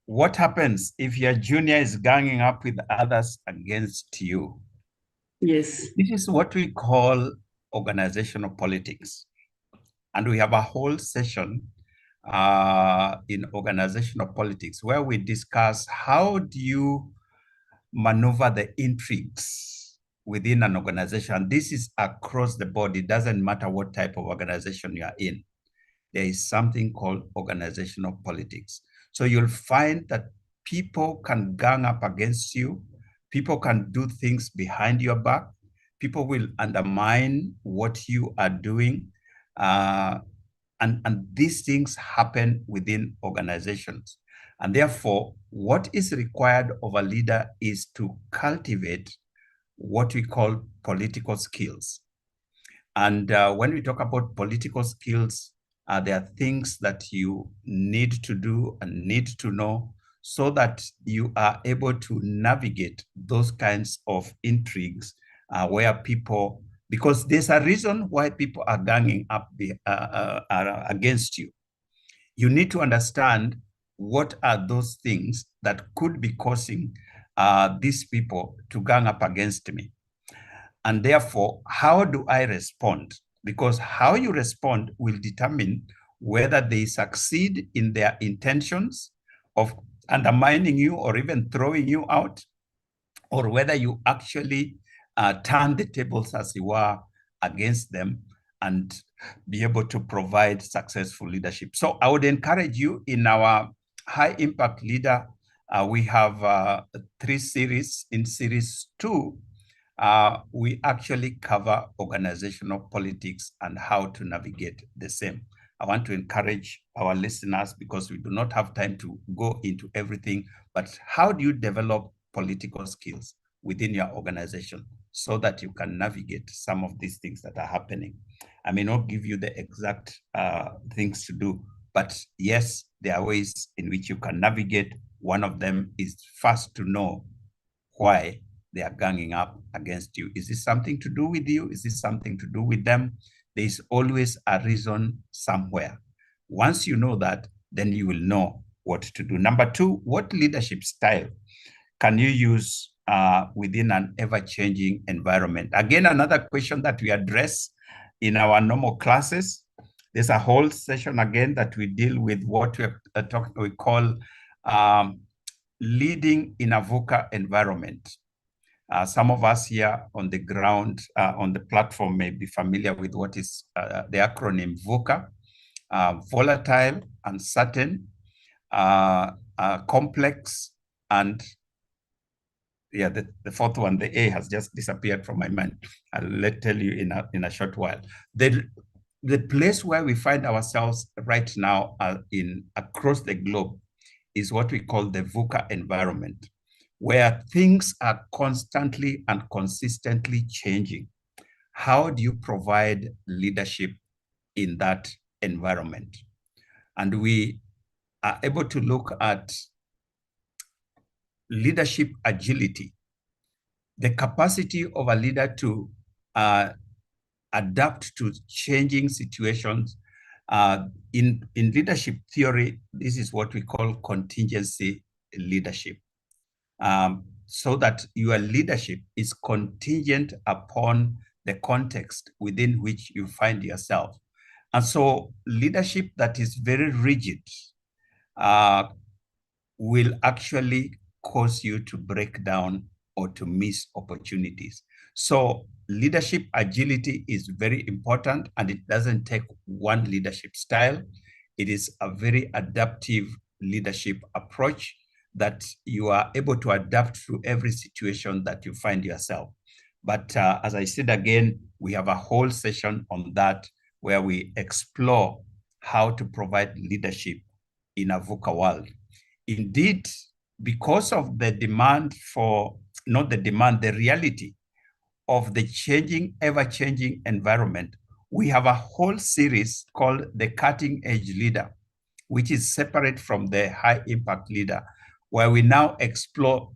What happens if your junior is ganging up with others against you? Yes. This is what we call organizational politics. And we have a whole session in organizational politics where we discuss how do you maneuver the intrigues within an organization. This is across the board. It doesn't matter what type of organization you are in. There is something called organizational politics. So you'll find that people can gang up against you. People can do things behind your back. People will undermine what you are doing. And these things happen within organizations. And therefore, what is required of a leader is to cultivate what we call political skills. And when we talk about political skills, there are things that you need to do and need to know so that you are able to navigate those kinds of intrigues where people, because there's a reason why people are ganging up against you. You need to understand what are those things that could be causing these people to gang up against me. And therefore, how do I respond? Because how you respond will determine whether they succeed in their intentions of undermining you or even throwing you out, or whether you actually turn the tables, as it were, against them and be able to provide successful leadership. So I would encourage you in our high impact leader, we have 3 series. In series 2, we actually cover organizational politics and how to navigate the same. I want to encourage our listeners, because we do not have time to go into everything, but how do you develop political skills within your organization so that you can navigate some of these things that are happening? I may not give you the exact things to do, but yes, there are ways in which you can navigate. One of them is first to know why they are ganging up against you. Is this something to do with you? Is this something to do with them? There is always a reason somewhere. Once you know that, then you will know what to do. Number two, what leadership style can you use within an ever-changing environment? Again, another question that we address in our normal classes. There's a whole session again that we deal with what we call leading in a VUCA environment. Some of us here on the ground, on the platform, may be familiar with what is the acronym VUCA: volatile, uncertain, complex, and yeah, the fourth one, the A, has just disappeared from my mind. I'll tell you in a short while. The place where we find ourselves right now across the globe is what we call the VUCA environment, where things are constantly and consistently changing. How do you provide leadership in that environment? And we are able to look at leadership agility, the capacity of a leader to adapt to changing situations. In leadership theory, this is what we call contingency leadership. So that your leadership is contingent upon the context within which you find yourself. And so leadership that is very rigid will actually cause you to break down or to miss opportunities. So leadership agility is very important, and it doesn't take one leadership style. It is a very adaptive leadership approach that you are able to adapt to every situation that you find yourself. But as I said again, we have a whole session on that where we explore how to provide leadership in a VUCA world. Indeed, because of the demand for, not the demand, the reality of the changing, ever-changing environment, we have a whole series called the Cutting Edge Leader, which is separate from the High Impact Leader, where we now explore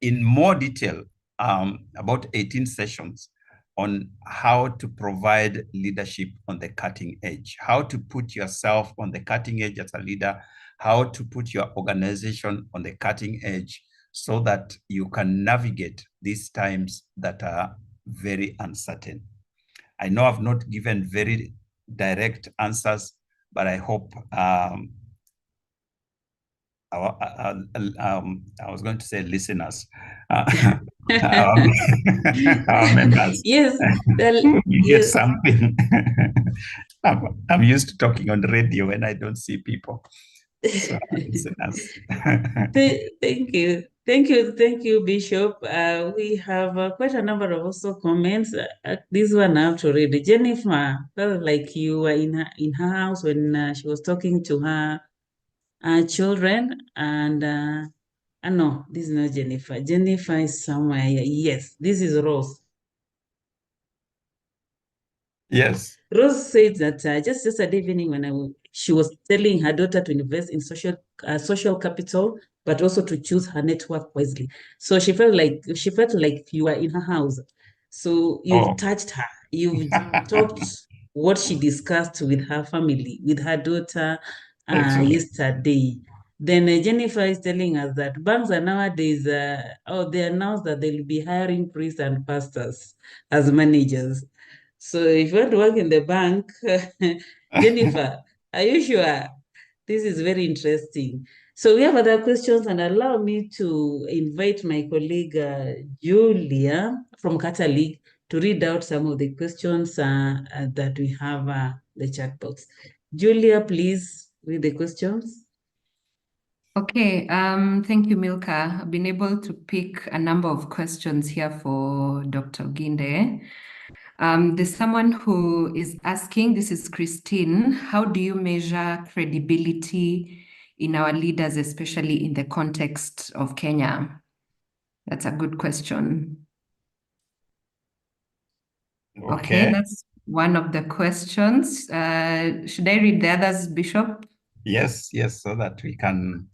in more detail about 18 sessions on how to provide leadership on the cutting edge, how to put yourself on the cutting edge as a leader, how to put your organization on the cutting edge so that you can navigate these times that are very uncertain. I know I've not given very direct answers, but I hope I was going to say listeners, our members. Yes, You get yes. something. I'm used to talking on radio when I don't see people. So, listeners. Thank you. Thank you, Bishop. We have quite a number of also comments. This one I have to read. Jennifer felt like you were in her house when she was talking to her children. And no, this is not Jennifer. Jennifer is somewhere. Yes, this is Rose. Yes. Rose said that just yesterday evening when she was telling her daughter to invest in social capital, but also to choose her network wisely. So she felt like you were in her house. So you've touched her. You've talked what she discussed with her family, with her daughter yesterday. Then Jennifer is telling us that banks are nowadays, they announced that they'll be hiring priests and pastors as managers. So if you want to work in the bank, Jennifer, are you sure? This is very interesting. So we have other questions, and allow me to invite my colleague Julia from Qatar League to read out some of the questions that we have the chat box. Julia, please read the questions. Okay, thank you, Milka. I've been able to pick a number of questions here for Dr. Ginde. There's someone who is asking, this is Christine, how do you measure credibility in our leaders, especially in the context of Kenya? That's a good question. Okay, that's one of the questions. Should I read the others, Bishop? Yes, so that we can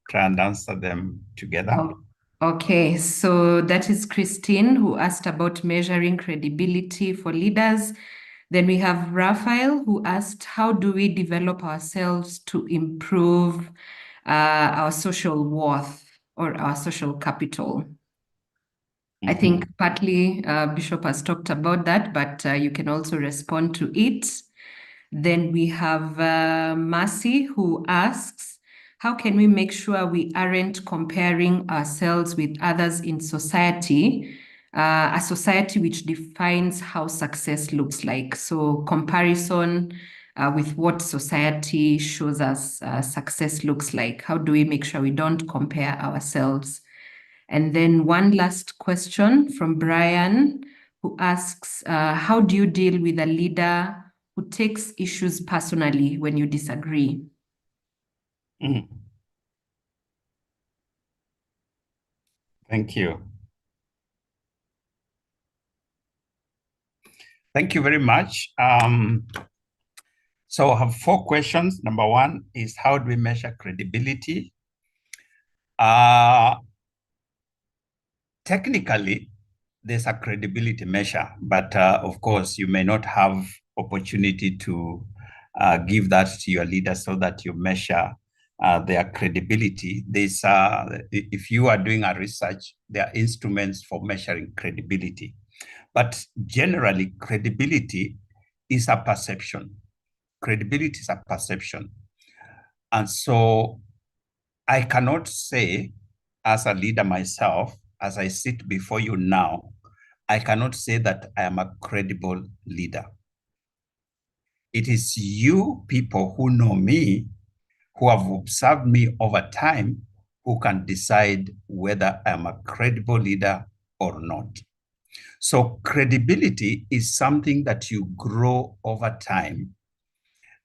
try and answer them together. Okay, so that is Christine who asked about measuring credibility for leaders. Then we have Raphael who asked, how do we develop ourselves to improve our social worth or our social capital? I think partly Bishop has talked about that, but you can also respond to it. Then we have Mercy who asks, how can we make sure we aren't comparing ourselves with others in society, a society which defines how success looks like? So comparison with what society shows us success looks like. How do we make sure we don't compare ourselves? And then one last question from Brian, who asks, how do you deal with a leader who takes issues personally when you disagree? Thank you. Thank you very much. So I have 4 questions. Number 1 is, how do we measure credibility? Technically, there's a credibility measure, but of course, you may not have opportunity to give that to your leader so that you measure their credibility. If you are doing a research, there are instruments for measuring credibility. But generally, credibility is a perception. Credibility is a perception. And so I cannot say, as a leader myself, as I sit before you now, I cannot say that I am a credible leader. It is you people who know me, who have observed me over time, who can decide whether I am a credible leader or not. So credibility is something that you grow over time,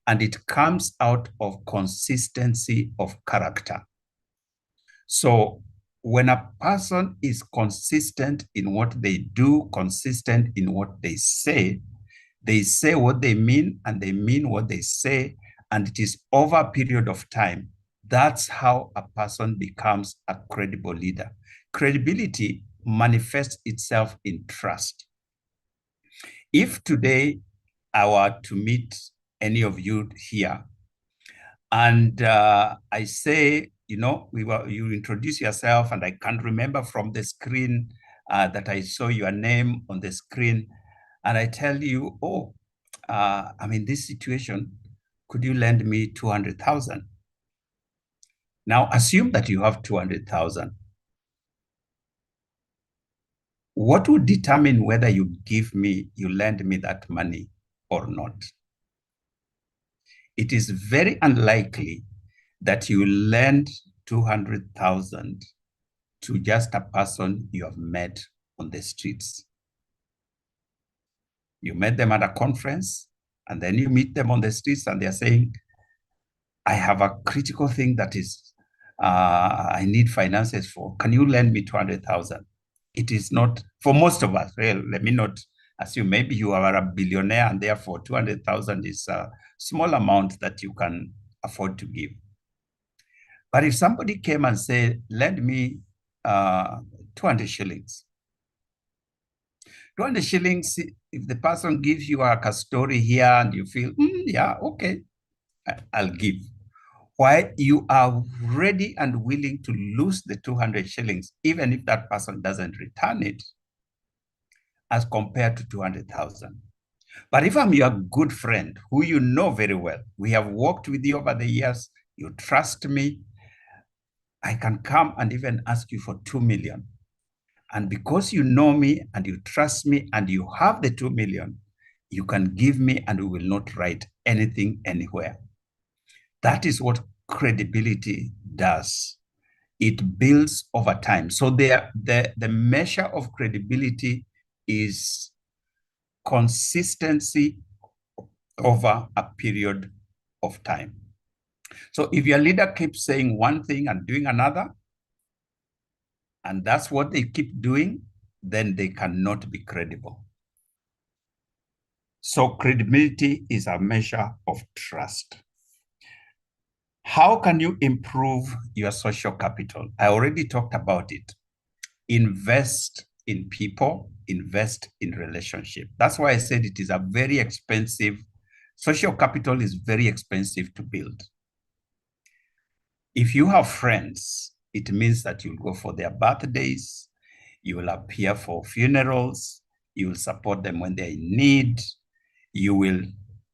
and it comes out of consistency of character. So when a person is consistent in what they do, consistent in what they say what they mean and they mean what they say, and it is over a period of time, that's how a person becomes a credible leader. Credibility manifests itself in trust. If today I were to meet any of you here, and I say, you introduce yourself, and I can't remember from the screen that I saw your name on the screen, and I tell you, I'm in this situation, could you lend me 200,000? Now assume that you have 200,000. What would determine whether you lend me that money or not? It is very unlikely that you lend 200,000 to just a person you have met on the streets. You met them at a conference, and then you meet them on the streets, and they're saying, I have a critical thing that is, I need finances for. Can you lend me 200,000? It is not, for most of us, well, let me not assume, maybe you are a billionaire and therefore 200,000 is a small amount that you can afford to give. But if somebody came and said, lend me 200 shillings. 200 shillings, if the person gives you a story here and you feel, yeah, okay, I'll give. Why you are ready and willing to lose the 200 shillings, even if that person doesn't return it, as compared to 200,000. But if I'm your good friend, who you know very well, we have worked with you over the years, you trust me, I can come and even ask you for 2 million. And because you know me and you trust me and you have the 2 million, you can give me and we will not write anything anywhere. That is what credibility does. It builds over time. So the measure of credibility is consistency over a period of time. So if your leader keeps saying one thing and doing another, and that's what they keep doing, then they cannot be credible. So credibility is a measure of trust. How can you improve your social capital? I already talked about it. Invest in people, invest in relationship. That's why I said it is a very expensive, social capital is very expensive to build. If you have friends, it means that you'll go for their birthdays, you will appear for funerals, you will support them when they're in need, you will,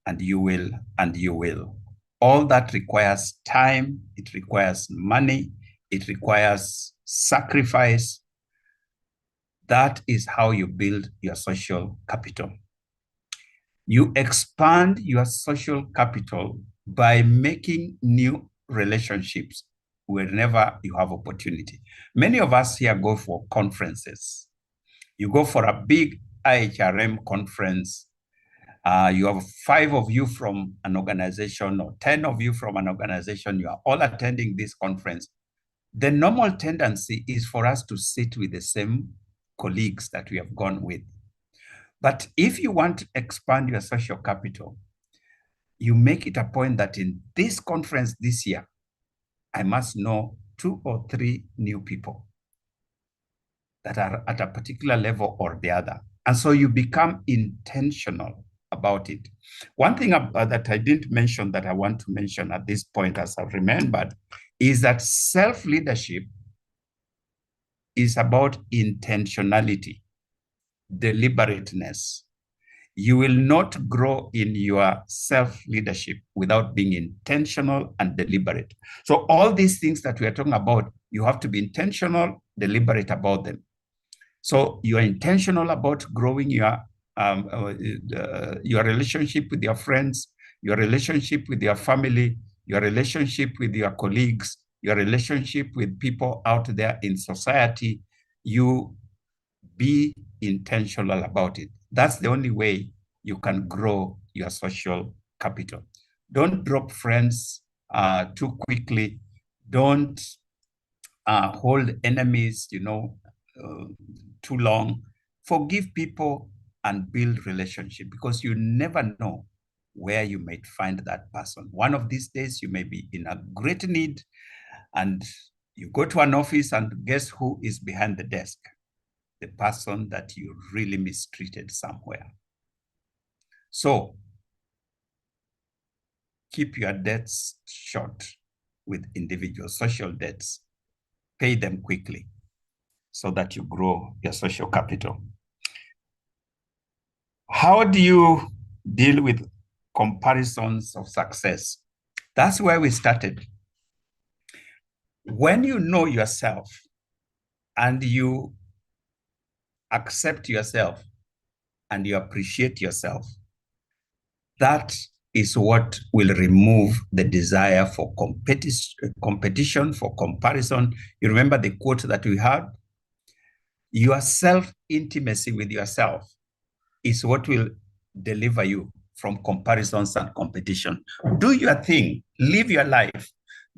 and you will, and you will. All that requires time, it requires money, it requires sacrifice. That is how you build your social capital. You expand your social capital by making new relationships whenever you have opportunity. Many of us here go for conferences. You go for a big IHRM conference. You have 5 of you from an organization or 10 of you from an organization. You are all attending this conference. The normal tendency is for us to sit with the same colleagues that we have gone with. But if you want to expand your social capital, you make it a point that in this conference this year, I must know 2 or 3 new people that are at a particular level or the other. And so you become intentional about it. One thing that I didn't mention that I want to mention at this point, as I've remembered, is that self-leadership is about intentionality, deliberateness. You will not grow in your self-leadership without being intentional and deliberate. So all these things that we are talking about, you have to be intentional, deliberate about them. So you are intentional about growing your relationship with your friends, your relationship with your family, your relationship with your colleagues, your relationship with people out there in society. You be intentional about it. That's the only way you can grow your social capital. Don't drop friends too quickly. Don't hold enemies, too long. Forgive people and build relationship, because you never know where you might find that person. One of these days, you may be in a great need and you go to an office and guess who is behind the desk? The person that you really mistreated somewhere. So keep your debts short with individual social debts. Pay them quickly so that you grow your social capital. How do you deal with comparisons of success? That's where we started. When you know yourself and you accept yourself and you appreciate yourself, that is what will remove the desire for competition, for comparison. You remember the quote that we had? Your self-intimacy with yourself is what will deliver you from comparisons and competition. Do your thing, live your life.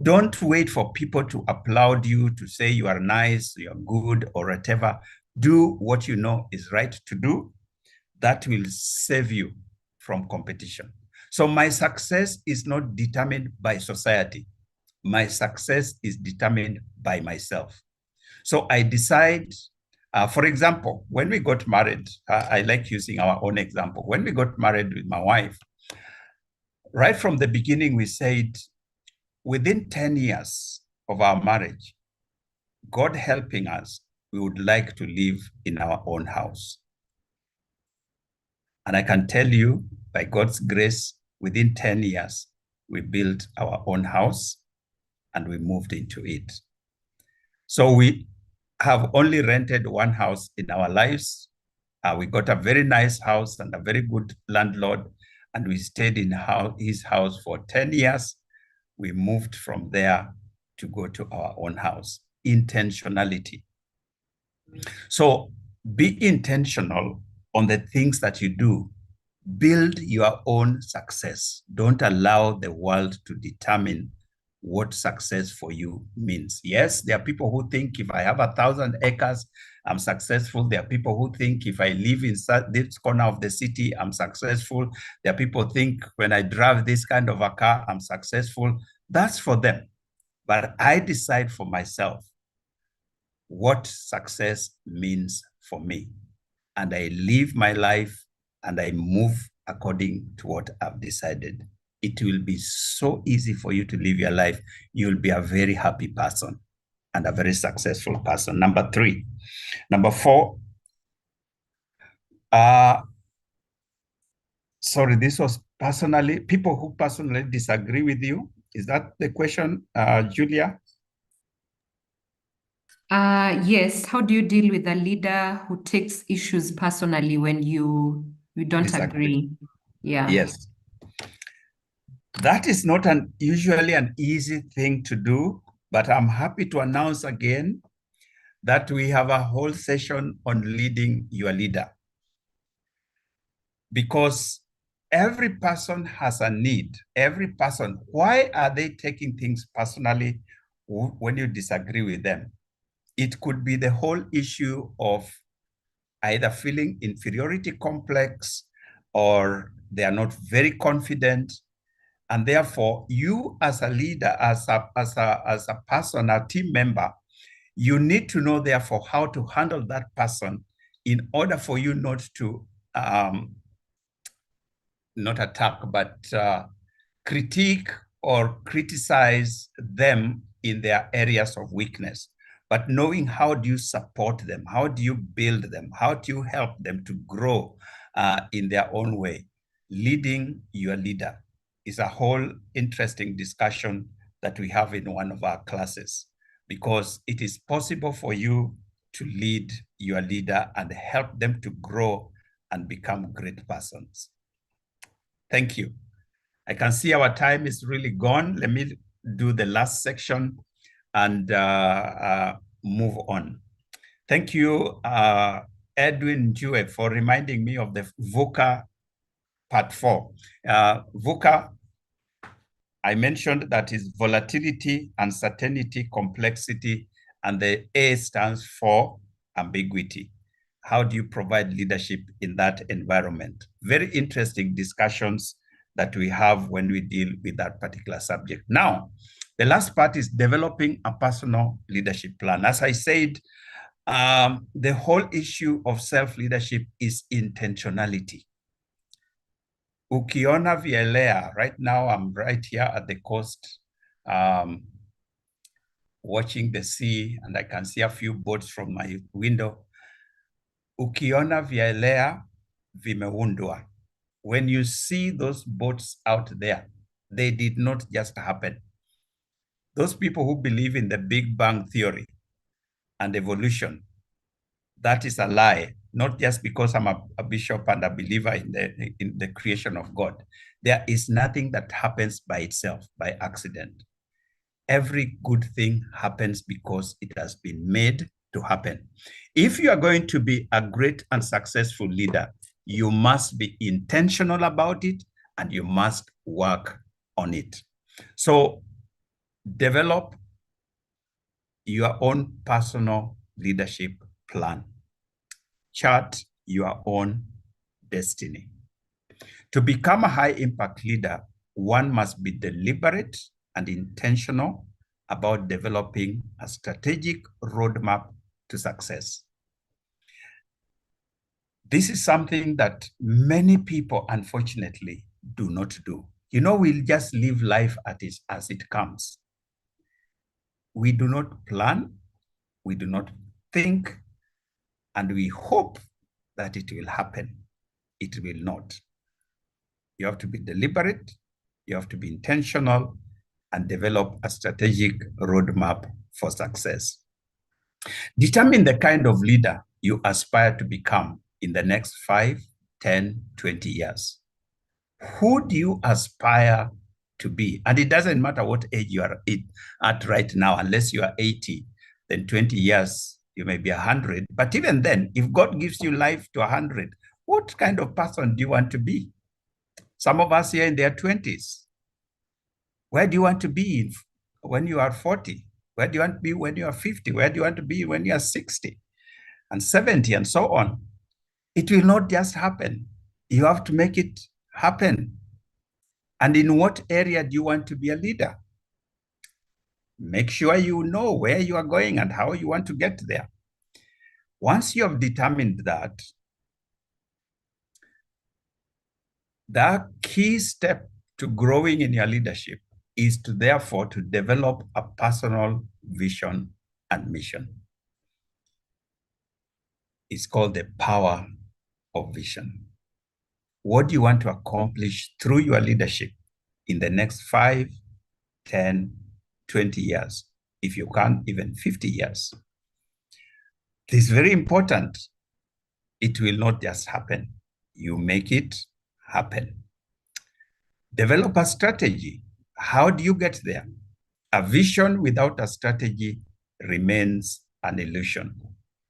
Don't wait for people to applaud you, to say you are nice, you're good, or whatever. Do what you know is right to do. That will save you from competition. So my success is not determined by society. My success is determined by myself. So I decide, for example, when we got married, I like using our own example. When we got married with my wife, right from the beginning, we said, within 10 years of our marriage, God helping us, we would like to live in our own house. And I can tell you, by God's grace, within 10 years, we built our own house and we moved into it. So we have only rented one house in our lives. We got a very nice house and a very good landlord, and we stayed in his house for 10 years. we moved from there to go to our own house. Intentionality. So be intentional on the things that you do. Build your own success. Don't allow the world to determine what success for you means. Yes, there are people who think if I have 1,000 acres, I'm successful. There are people who think if I live in this corner of the city, I'm successful. There are people who think when I drive this kind of a car, I'm successful. That's for them. But I decide for myself what success means for me. And I live my life and I move according to what I've decided. It will be so easy for you to live your life. You'll be a very happy person and a very successful person. Number 3. Number 4. Sorry, this was personally, people who personally disagree with you. Is that the question, Julia? Yes. How do you deal with a leader who takes issues personally when you don't Disagree. agree? Yeah. Yes. That is not usually an easy thing to do, but I'm happy to announce again that we have a whole session on leading your leader. Because every person has a need. Every person, why are they taking things personally when you disagree with them? It could be the whole issue of either feeling inferiority complex or they are not very confident. And therefore, you as a leader, as a person, a team member, you need to know, therefore, how to handle that person in order for you not to, not attack, but critique or criticize them in their areas of weakness. But knowing how do you support them? How do you build them? How do you help them to grow in their own way? Leading your leader is a whole interesting discussion that we have in one of our classes, because it is possible for you to lead your leader and help them to grow and become great persons. Thank you. I can see our time is really gone. Let me do the last section and move on. Thank you, Edwin Jue, for reminding me of the VUCA part 4. VUCA, I mentioned that is volatility, uncertainty, complexity, and the A stands for ambiguity. How do you provide leadership in that environment? Very interesting discussions that we have when we deal with that particular subject. Now, the last part is developing a personal leadership plan. As I said, the whole issue of self-leadership is intentionality. Ukiona vielea, right now I'm right here at the coast, watching the sea, and I can see a few boats from my window. Ukiona vielea vimeundwa. When you see those boats out there, they did not just happen. Those people who believe in the Big Bang theory and evolution, that is a lie, not just because I'm a bishop and a believer in the creation of God. There is nothing that happens by itself, by accident. Every good thing happens because it has been made to happen. If you are going to be a great and successful leader, you must be intentional about it and you must work on it. So develop your own personal leadership plan. Chart your own destiny. To become a high impact leader, one must be deliberate and intentional about developing a strategic roadmap to success. This is something that many people, unfortunately, do not do. You know, we'll just live life as it comes. We do not plan, we do not think, and we hope that it will happen. It will not. You have to be deliberate, you have to be intentional, and develop a strategic roadmap for success. Determine the kind of leader you aspire to become in the next 5, 10, 20 years. Who do you aspire to be. And it doesn't matter what age you are at right now, unless you are 80, then 20 years, you may be 100. But even then, if God gives you life to 100, what kind of person do you want to be? Some of us here in their 20s. Where do you want to be when you are 40? Where do you want to be when you are 50? Where do you want to be when you are 60 and 70 and so on? It will not just happen. You have to make it happen. And in what area do you want to be a leader? Make sure you know where you are going and how you want to get there. Once you have determined that, the key step to growing in your leadership is to therefore to develop a personal vision and mission. It's called the power of vision. What do you want to accomplish through your leadership in the next 5, 10, 20 years, if you can, even 50 years? This is very important. It will not just happen. You make it happen. Develop a strategy. How do you get there? A vision without a strategy remains an illusion,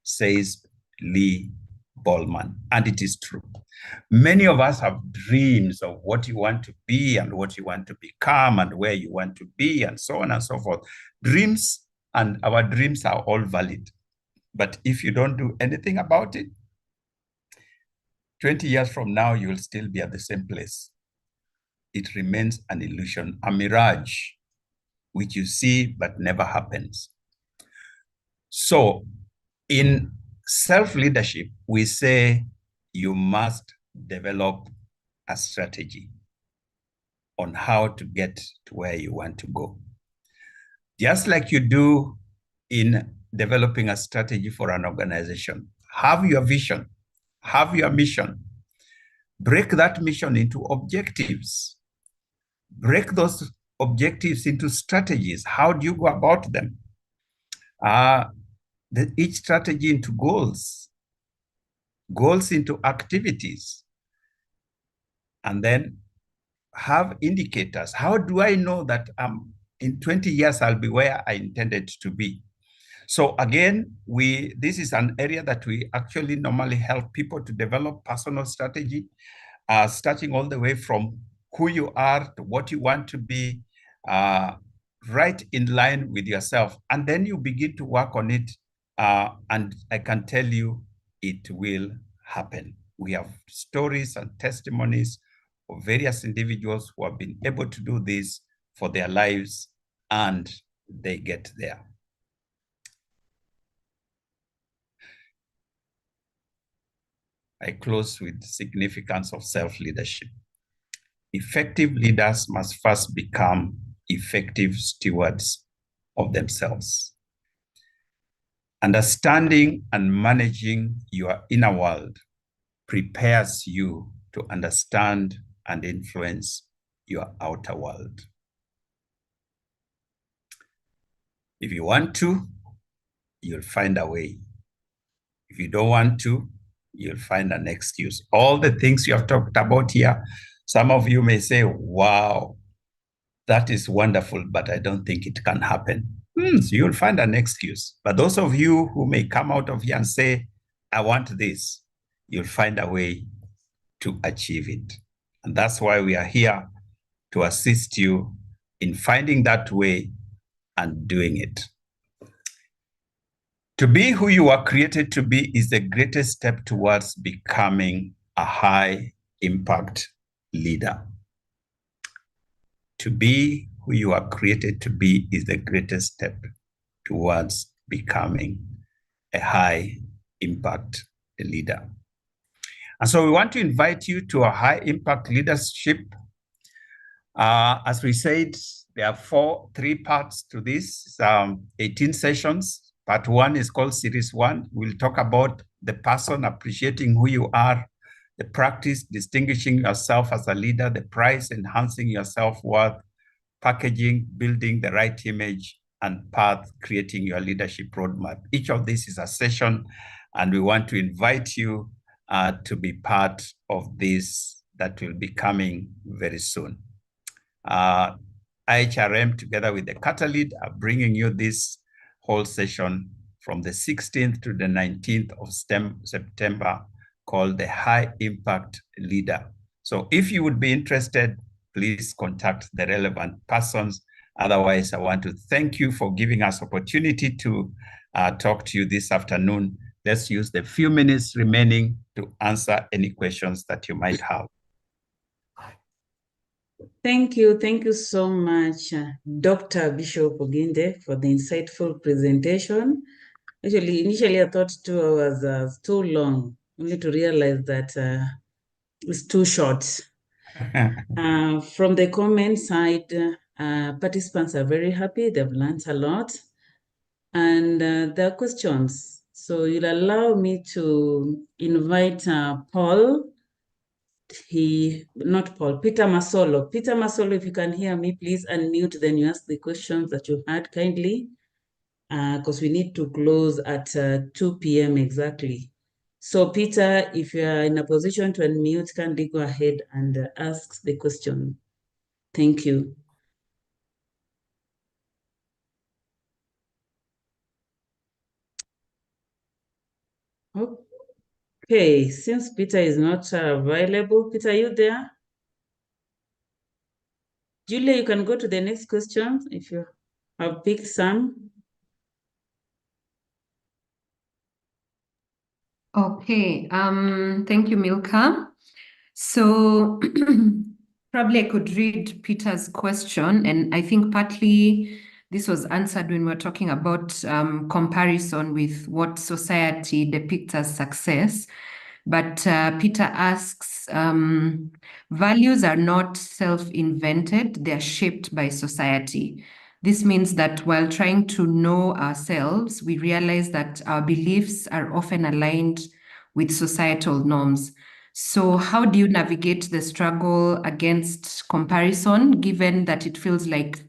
says Lee Ballman, and it is true. Many of us have dreams of what you want to be and what you want to become and where you want to be and so on and so forth. Dreams, and our dreams are all valid. But if you don't do anything about it, 20 years from now, you will still be at the same place. It remains an illusion, a mirage, which you see but never happens. So in self-leadership, we say you must develop a strategy on how to get to where you want to go. Just like you do in developing a strategy for an organization. Have your vision, have your mission. Break that mission into objectives. Break those objectives into strategies. How do you go about them? Each strategy into goals, goals into activities, and then have indicators. How do I know that in 20 years I'll be where I intended to be? So again, this is an area that we actually normally help people to develop personal strategy, starting all the way from who you are to what you want to be, right in line with yourself. And then you begin to work on it. And I can tell you, it will happen. We have stories and testimonies of various individuals who have been able to do this for their lives, and they get there. I close with the significance of self-leadership. Effective leaders must first become effective stewards of themselves. Understanding and managing your inner world prepares you to understand and influence your outer world. If you want to, you'll find a way. If you don't want to, you'll find an excuse. All the things you have talked about here, some of you may say, wow, that is wonderful, but I don't think it can happen. So you'll find an excuse. But those of you who may come out of here and say, I want this, you'll find a way to achieve it. And that's why we are here, to assist you in finding that way and doing it. To be who you are created to be is the greatest step towards becoming a high impact leader. To be who you are created to be is the greatest step towards becoming a high impact leader. And so we want to invite you to a high impact leadership. As we said, there are 3 parts to this, 18 sessions. Part 1 is called Series 1. We'll talk about the person, appreciating who you are, the practice, distinguishing yourself as a leader, the price, enhancing your self-worth, packaging, building the right image, and path, creating your leadership roadmap. Each of these is a session, and we want to invite you to be part of this that will be coming very soon. IHRM together with the Catalyst are bringing you this whole session from the 16th to the 19th of September called the High Impact Leader. So if you would be interested, please contact the relevant persons. Otherwise, I want to thank you for giving us opportunity to talk to you this afternoon. Let's use the few minutes remaining to answer any questions that you might have. Thank you. Thank you so much, Dr. Bishop Oginde, for the insightful presentation. Actually, initially I thought 2 hours was too long, only to realize that it's too short. From the comment side, participants are very happy. They've learned a lot. And there are questions. So you'll allow me to invite Paul. Peter Masolo. Peter Masolo, if you can hear me, please unmute, then you ask the questions that you had kindly, because we need to close at 2 p.m. exactly. So Peter, if you are in a position to unmute, kindly go ahead and ask the question. Thank you. Okay, since Peter is not available, Peter, are you there? Julia, you can go to the next question if you have picked some. Okay, thank you, Milka. So probably I could read Peter's question, and I think partly this was answered when we were talking about comparison with what society depicts as success. But Peter asks, values are not self-invented, they're shaped by society. This means that while trying to know ourselves, we realize that our beliefs are often aligned with societal norms. So how do you navigate the struggle against comparison, given that it feels like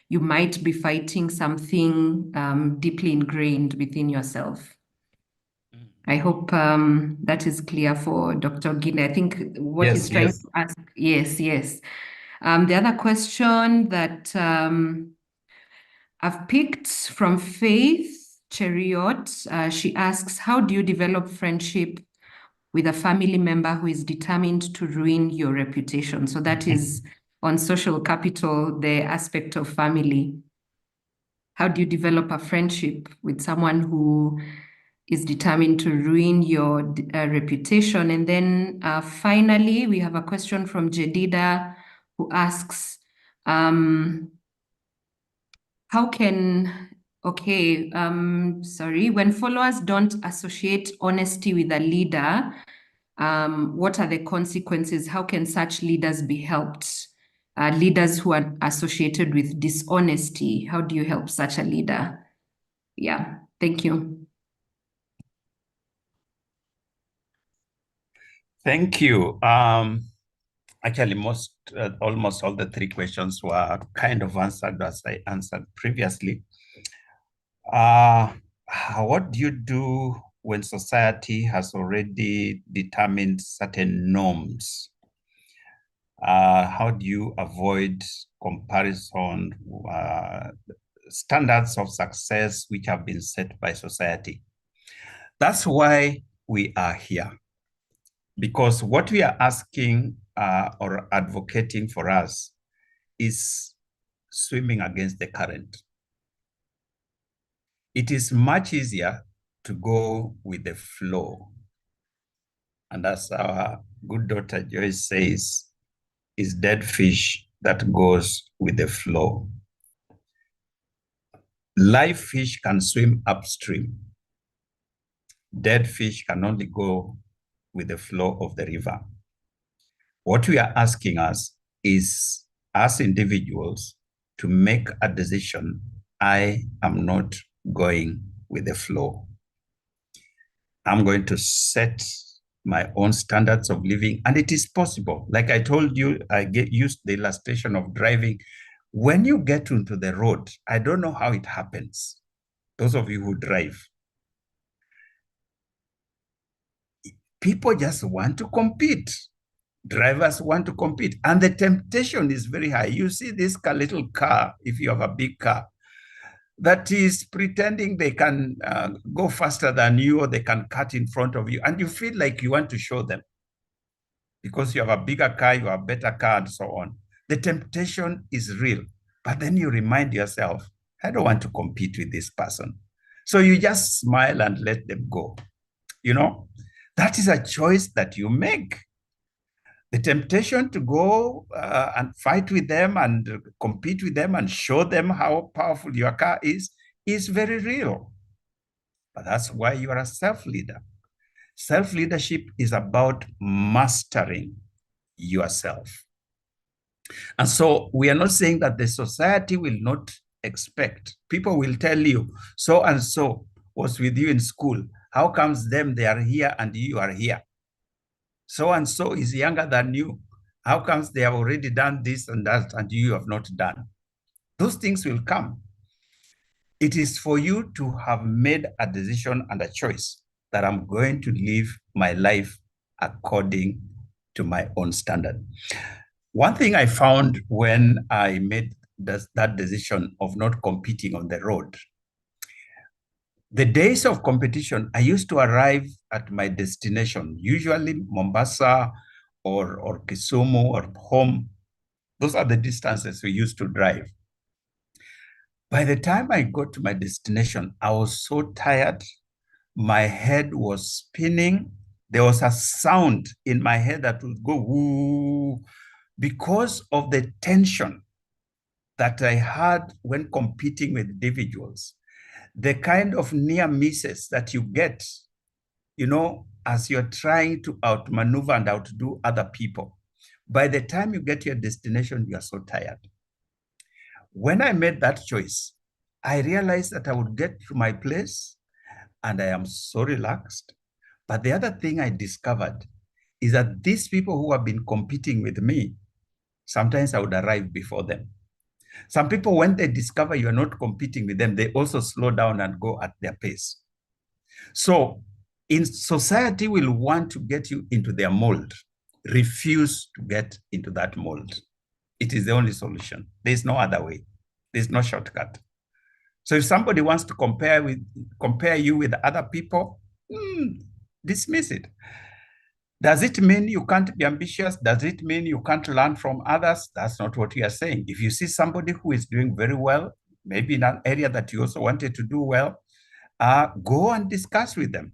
you might be fighting something deeply ingrained within yourself? I hope that is clear for Dr. Gine. I think what he's trying to ask, yes. The other question that I've picked from Faith Cheriot, she asks, how do you develop friendship with a family member who is determined to ruin your reputation? So that is on social capital, the aspect of family. How do you develop a friendship with someone who is determined to ruin your reputation? And then finally, we have a question from Jedida who asks, when followers don't associate honesty with a leader, what are the consequences? How can such leaders be helped? Leaders who are associated with dishonesty, how do you help such a leader? Yeah, thank you. Thank you. Actually, almost all the three questions were kind of answered as I answered previously. What do you do when society has already determined certain norms? How do you avoid comparison, standards of success which have been set by society? That's why we are here. Because what we are asking or advocating for us is swimming against the current. It is much easier to go with the flow. And as our good daughter Joyce says, is dead fish that goes with the flow. Live fish can swim upstream. Dead fish can only go with the flow of the river. What we are asking us is, as individuals, to make a decision. I am not going with the flow. I'm going to set my own standards of living, and it is possible. Like I told you, I used the illustration of driving. When you get into the road, I don't know how it happens. Those of you who drive, people just want to compete. Drivers want to compete, and the temptation is very high. You see this little car, if you have a big car, that is pretending they can go faster than you, or they can cut in front of you, and you feel like you want to show them because you have a bigger car, you have a better car, and so on. The temptation is real, but then you remind yourself, I don't want to compete with this person. So you just smile and let them go. You know, that is a choice that you make. The temptation to go and fight with them and compete with them and show them how powerful your car is very real. But that's why you are a self-leader. Self-leadership is about mastering yourself. And so we are not saying that the society will not expect. People will tell you, so and so was with you in school. How comes them, they are here and you are here? So and so is younger than you. How comes they have already done this and that and you have not done? Those things will come. It is for you to have made a decision and a choice that I'm going to live my life according to my own standard. One thing I found when I made that decision of not competing on the road, the days of competition, I used to arrive at my destination, usually Mombasa or Kisumu or home. Those are the distances we used to drive. By the time I got to my destination, I was so tired. My head was spinning. There was a sound in my head that would go woo, because of the tension that I had when competing with individuals. The kind of near misses that you get, you know, as you're trying to outmaneuver and outdo other people. By the time you get to your destination, you are so tired. When I made that choice, I realized that I would get to my place and I am so relaxed. But the other thing I discovered is that these people who have been competing with me, sometimes I would arrive before them. Some people, when they discover you're not competing with them, they also slow down and go at their pace. So in society will want to get you into their mold. Refuse to get into that mold. It is the only solution. There's no other way. There's no shortcut. So if somebody wants to compare you with other people, dismiss it. Does it mean you can't be ambitious? Does it mean you can't learn from others? That's not what we are saying. If you see somebody who is doing very well, maybe in an area that you also wanted to do well, go and discuss with them.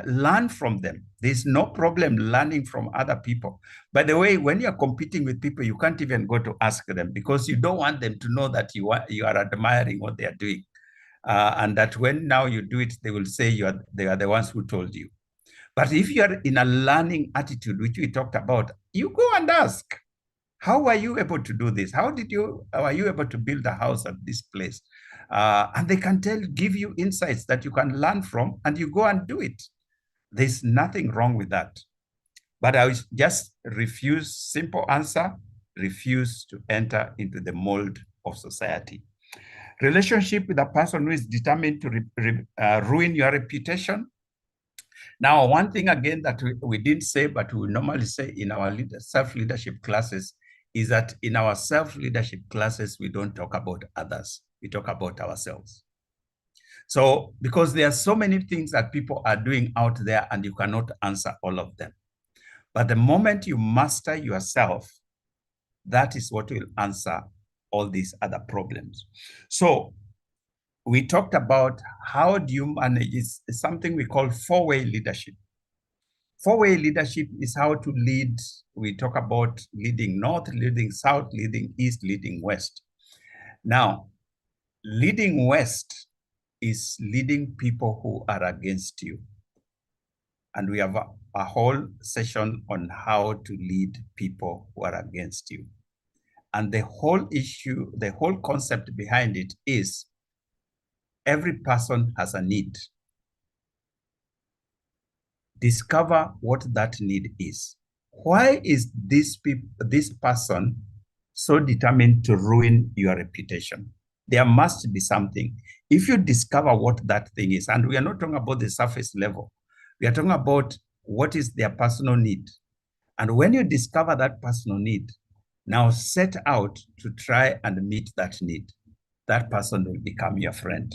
Learn from them. There's no problem learning from other people. By the way, when you're competing with people, you can't even go to ask them because you don't want them to know that you are admiring what they are doing. And that when now you do it, they will say they are the ones who told you. But if you are in a learning attitude, which we talked about, you go and ask, how were you able to do this? How are you able to build a house at this place? And they can give you insights that you can learn from, and you go and do it. There's nothing wrong with that. But I just refuse, simple answer, refuse to enter into the mold of society. Relationship with a person who is determined to ruin your reputation. Now, one thing again that we didn't say, but we normally say in our self-leadership classes is that in our self-leadership classes, we don't talk about others. We talk about ourselves. So, because there are so many things that people are doing out there and you cannot answer all of them. But the moment you master yourself, that is what will answer all these other problems. So, we talked about how do you manage, it's something we call four-way leadership. Four-way leadership is how to lead. We talk about leading north, leading south, leading east, leading west. Now, leading west is leading people who are against you. And we have a whole session on how to lead people who are against you. And the whole issue, the whole concept behind it is every person has a need. Discover what that need is. Why is this person so determined to ruin your reputation? There must be something. If you discover what that thing is, and we are not talking about the surface level, we are talking about what is their personal need. And when you discover that personal need, now set out to try and meet that need. That person will become your friend.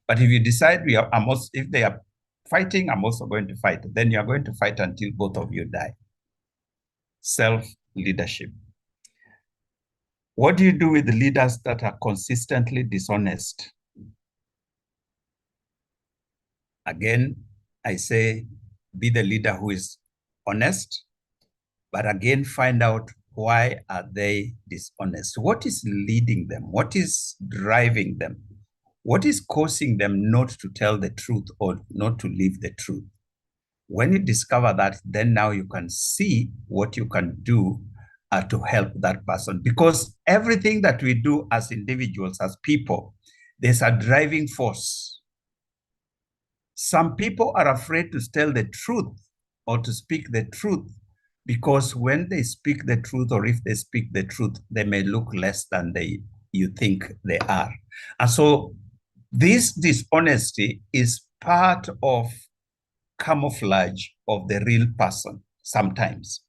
But if you decide if they are fighting, I'm also going to fight, then you're going to fight until both of you die. Self-leadership. What do you do with the leaders that are consistently dishonest? Again, I say, be the leader who is honest, but again, find out why are they dishonest? What is leading them? What is driving them? What is causing them not to tell the truth or not to live the truth? When you discover that, then now you can see what you can do to help that person. Because everything that we do as individuals, as people, there's a driving force. Some people are afraid to tell the truth or to speak the truth because when they speak the truth, or if they speak the truth, they may look less than you think they are. And so this dishonesty is part of camouflage of the real person sometimes.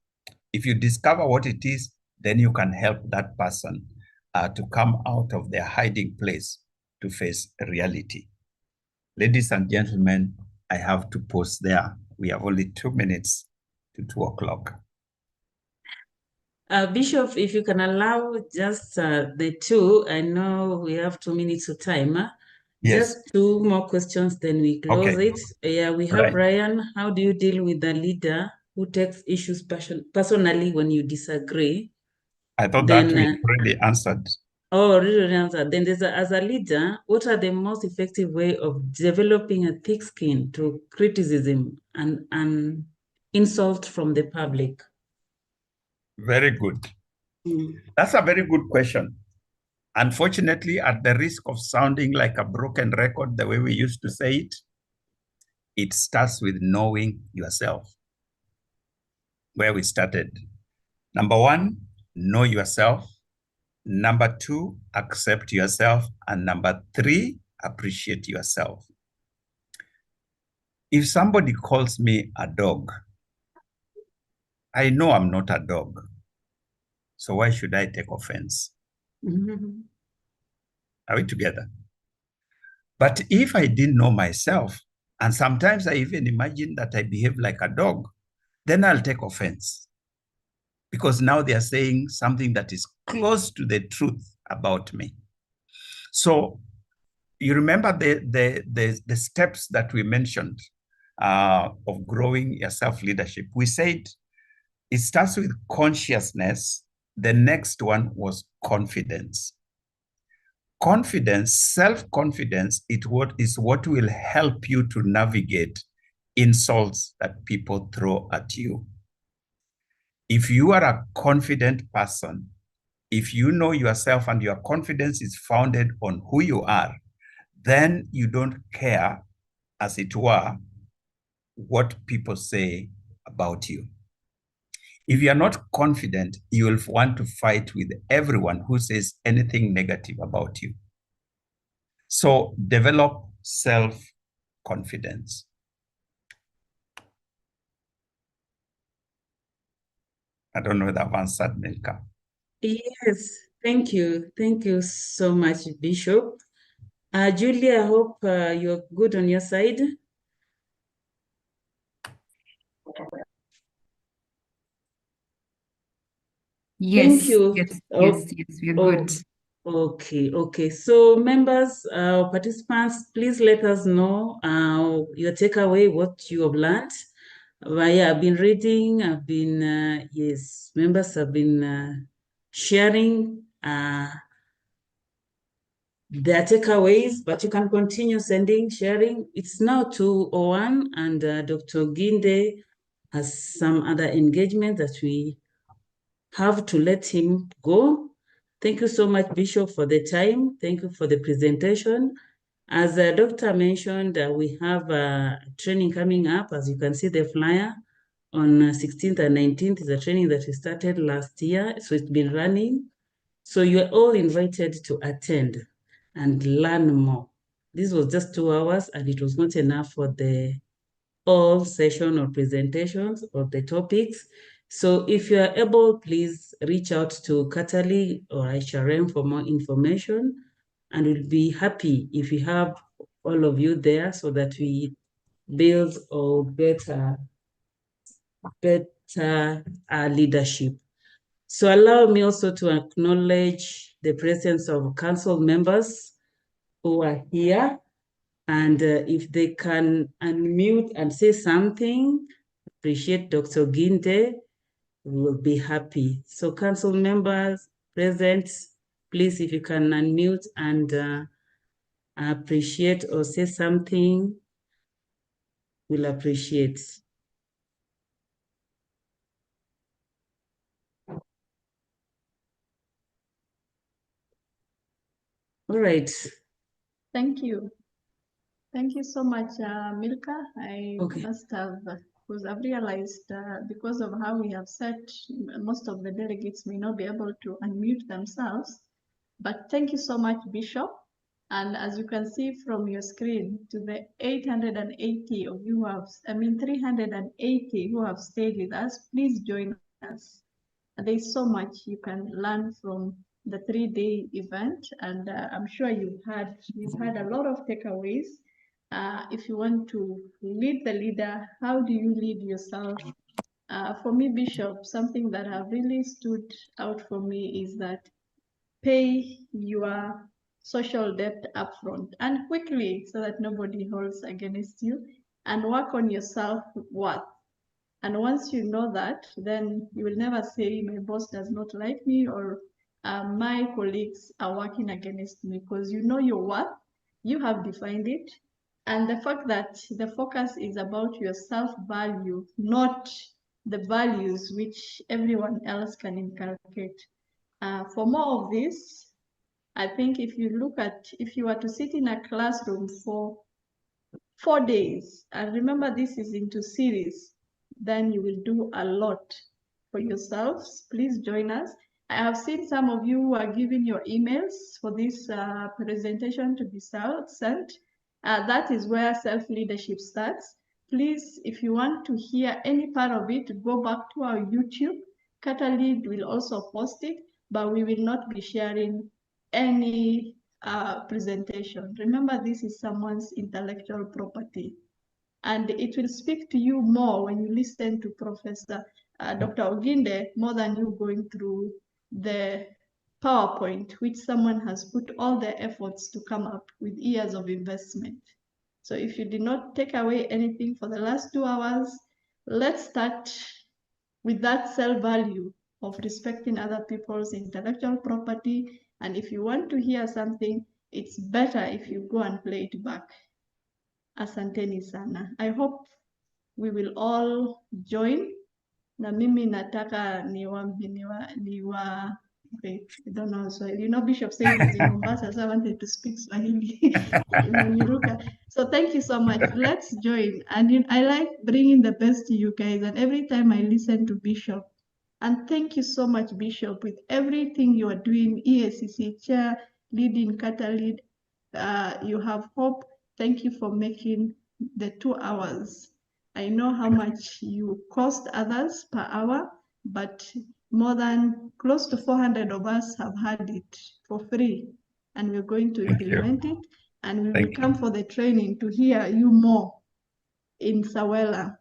If you discover what it is, then you can help that person to come out of their hiding place to face reality. Ladies and gentlemen, I have to pause there. We have only 2 minutes to 2 o'clock. Bishop, if you can allow just the two, I know we have 2 minutes of time. Yes. Just 2 more questions, then we close Okay. it. Yeah, we have Right. Ryan. How do you deal with a leader who takes issues personally when you disagree? I thought Then, that we already answered. Oh, really answer. Then as a leader, what are the most effective way of developing a thick skin to criticism and insult from the public? Very good. That's a very good question. Unfortunately, at the risk of sounding like a broken record, the way we used to say it, it starts with knowing yourself. Where we started. Number 1, know yourself. Number 2, accept yourself. And number 3, appreciate yourself. If somebody calls me a dog, I know I'm not a dog. So why should I take offense? Mm-hmm. Are we together? But if I didn't know myself, and sometimes I even imagine that I behave like a dog, then I'll take offense. Because now they are saying something that is close to the truth about me. So you remember the steps that we mentioned of growing your self-leadership. We said it starts with consciousness. The next one was confidence. Confidence, self-confidence, is what will help you to navigate insults that people throw at you. If you are a confident person, if you know yourself and your confidence is founded on who you are, then you don't care, as it were, what people say about you. If you are not confident, you will want to fight with everyone who says anything negative about you. So develop self-confidence. I don't know whether I've answered, Milka. Yes, thank you. Thank you so much, Bishop. Julie, I hope you're good on your side. Yes, Thank you. yes, we're good. Okay. So members, participants, please let us know your takeaway, what you have learned. Yeah, I've been reading, yes, members have been sharing their takeaways, but you can continue sharing. It's now 2:01 and Dr. Ginde has some other engagement that we have to let him go. Thank you so much, Bishop, for the time. Thank you for the presentation. As the doctor mentioned, we have a training coming up. As you can see the flyer on 16th and 19th is a training that we started last year. So it's been running. So you are all invited to attend and learn more. This was just 2 hours and it was not enough for the all session or presentations or the topics. So if you are able, please reach out to Katali or HRM for more information, and we'll be happy if we have all of you there so that we build a better leadership. So allow me also to acknowledge the presence of council members who are here, and if they can unmute and say something, appreciate Dr. Ginde, we will be happy. So council members present, please, if you can unmute and appreciate or say something, we'll appreciate. All right. Thank you. Thank you so much, Milka. I Okay. must have, because I've realized because of how we have set, most of the delegates may not be able to unmute themselves. But thank you so much, Bishop. And as you can see from your screen, to the 880 of you who have, 380 who have stayed with us, please join us. There's so much you can learn from the 3-day event, and I'm sure you've had a lot of takeaways. If you want to lead the leader, how do you lead yourself? For me, Bishop, something that have really stood out for me is that pay your social debt upfront and quickly so that nobody holds against you, and work on your self-worth. And once you know that, then you will never say my boss does not like me, or my colleagues are working against me, because you know your worth, you have defined it. And the fact that the focus is about your self-value, not the values which everyone else can inculcate. For more of this, I think if you were to sit in a classroom for 4 days, and remember this is into series, then you will do a lot for yourselves. Please join us. I have seen some of you who are giving your emails for this presentation to be sent. That is where self-leadership starts. Please, if you want to hear any part of it, go back to our YouTube. Catalid will also post it, but we will not be sharing any presentation. Remember, this is someone's intellectual property, and it will speak to you more when you listen to Professor Dr. Oginde, more than you going through the PowerPoint, which someone has put all their efforts to come up with years of investment. So if you did not take away anything for the last 2 hours, let's start with that self-value of respecting other people's intellectual property. And if you want to hear something, it's better if you go and play it back. Asanteni sana. I hope we will all join. Na mimi nataka okay, I don't know Swahili. You know, Bishop said he's in Mombasa, so I wanted to speak Swahili. So thank you so much. Let's join. And I like bringing the best to you guys. And every time I listen to Bishop, and thank you so much, Bishop, with everything you are doing, EACC chair, leading Catalid, you have hope. Thank you for making the 2 hours. I know how much you cost others per hour, but more than close to 400 of us have had it for free, and we're going to implement it, and we will come for the training to hear you more in Sawela.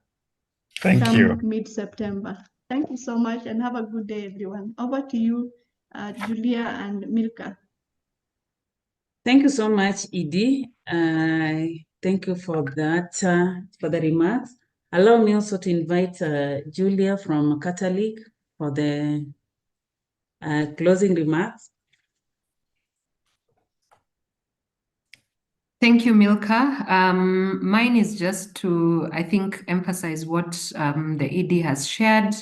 Thank you. Mid-September. Thank you so much, and have a good day, everyone. Over to you, Julia and Milka. Thank you so much, Edie. Thank you for that, for the remarks. Allow me also to invite Julia from Catholic for the closing remarks. Thank you, Milka. Mine is just to, I think, emphasize what the ED has shared.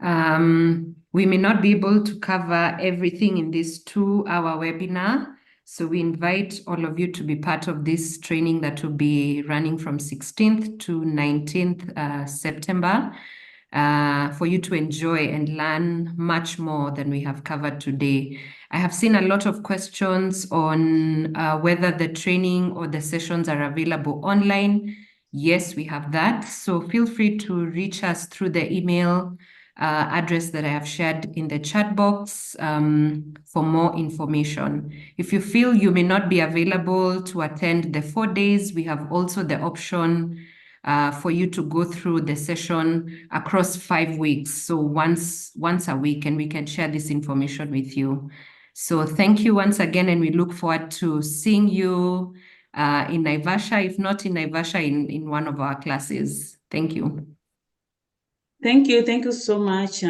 We may not be able to cover everything in this 2-hour webinar, so we invite all of you to be part of this training that will be running from 16th to 19th September. For you to enjoy and learn much more than we have covered today. I have seen a lot of questions on whether the training or the sessions are available online. Yes, we have that. So feel free to reach us through the email address that I have shared in the chat box for more information. If you feel you may not be available to attend the 4 days, we have also the option for you to go through the session across 5 weeks. So once a week, and we can share this information with you. So thank you once again, and we look forward to seeing you in Naivasha, if not in Naivasha, in one of our classes. Thank you. Thank you so much,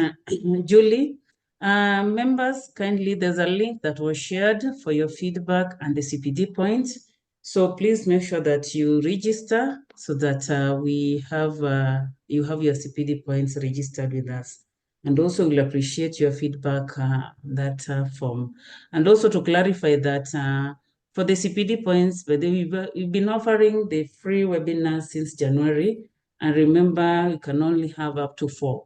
Julie. Members, kindly, there's a link that was shared for your feedback and the CPD points. So please make sure that you register so that you have your CPD points registered with us. And also we'll appreciate your feedback that form. And also to clarify that for the CPD points, but we've been offering the free webinar since January. And remember, you can only have up to 4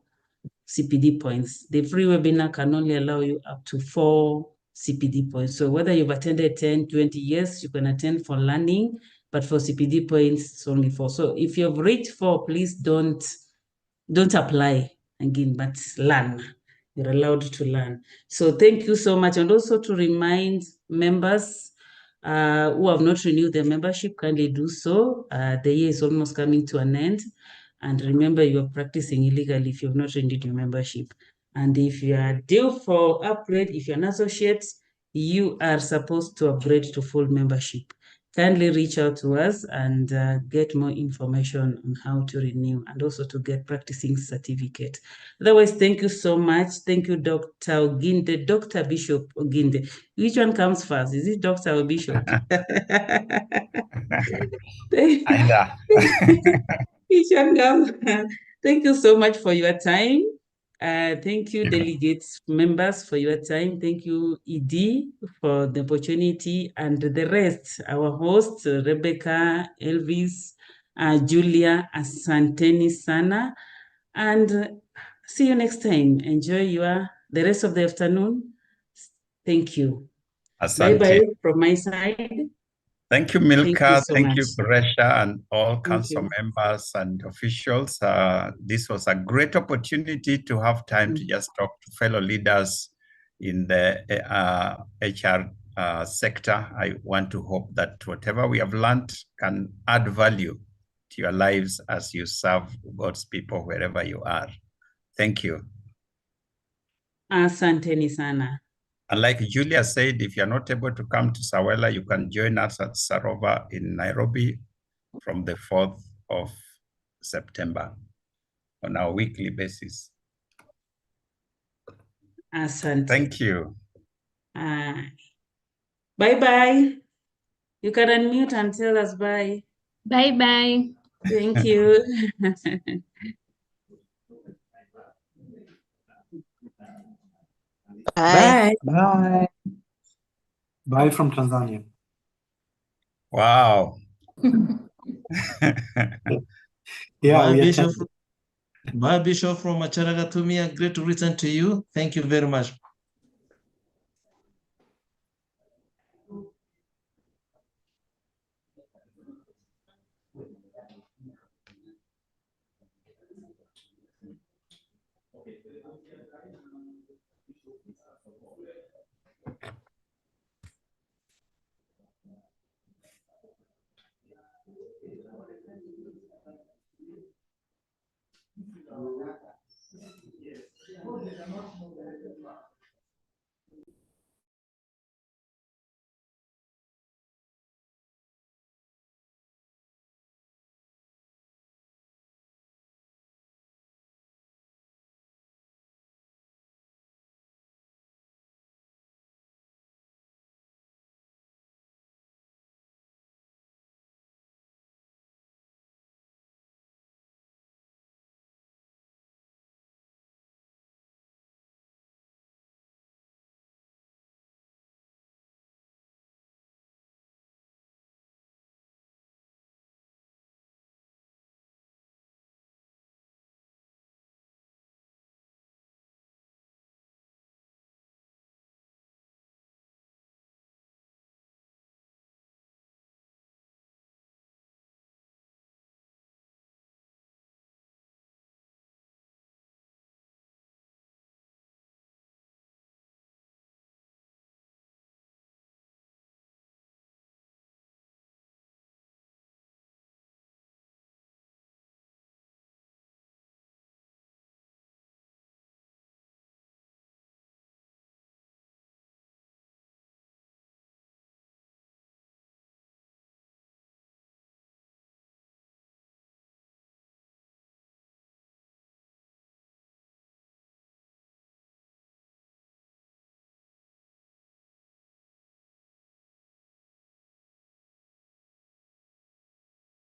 CPD points. The free webinar can only allow you up to 4 CPD points. So whether you've attended 10, 20 years, you can attend for learning, but for CPD points, it's only 4. So if you've reached 4, please don't apply again, but learn. You're allowed to learn. So thank you so much. And also to remind members who have not renewed their membership, kindly do so. The year is almost coming to an end. And remember, you're practicing illegally if you've not renewed your membership. And if you are due for upgrade, if you're an associate, you are supposed to upgrade to full membership. Kindly reach out to us and get more information on how to renew and also to get practicing certificate. Otherwise, thank you so much. Thank you, Dr. Oginde, Dr. Bishop Oginde. Which one comes first? Is it Dr. or Bishop? Either. Each one comes. Thank you so much for your time. Thank you, delegates, members, for your time. Thank you, ED, for the opportunity, and the rest, our hosts, Rebecca, Elvis, Julia, Asanteni Sana, and see you next time. Enjoy the rest of the afternoon. Thank you. Asante. Bye-bye from my side. Thank you, Milka. Thank you so much. Kuresha, and all Thank council you. members and officials. This was a great opportunity to have time to just talk to fellow leaders in the HR sector. I want to hope that whatever we have learned can add value to your lives as you serve God's people wherever you are. Thank you. Asanteni sana. And like Julia said, if you're not able to come to Sawela, you can join us at Sarova in Nairobi from the 4th of September on a weekly basis. Asante. Thank you. Bye-bye. You can unmute and tell us bye. Bye-bye. Thank you. Bye. Bye. Bye from Tanzania. Wow. Yeah, Bye, we Bishop. attended. Bye, Bishop from Macharaga Tumia. Great to listen to you. Thank you very much.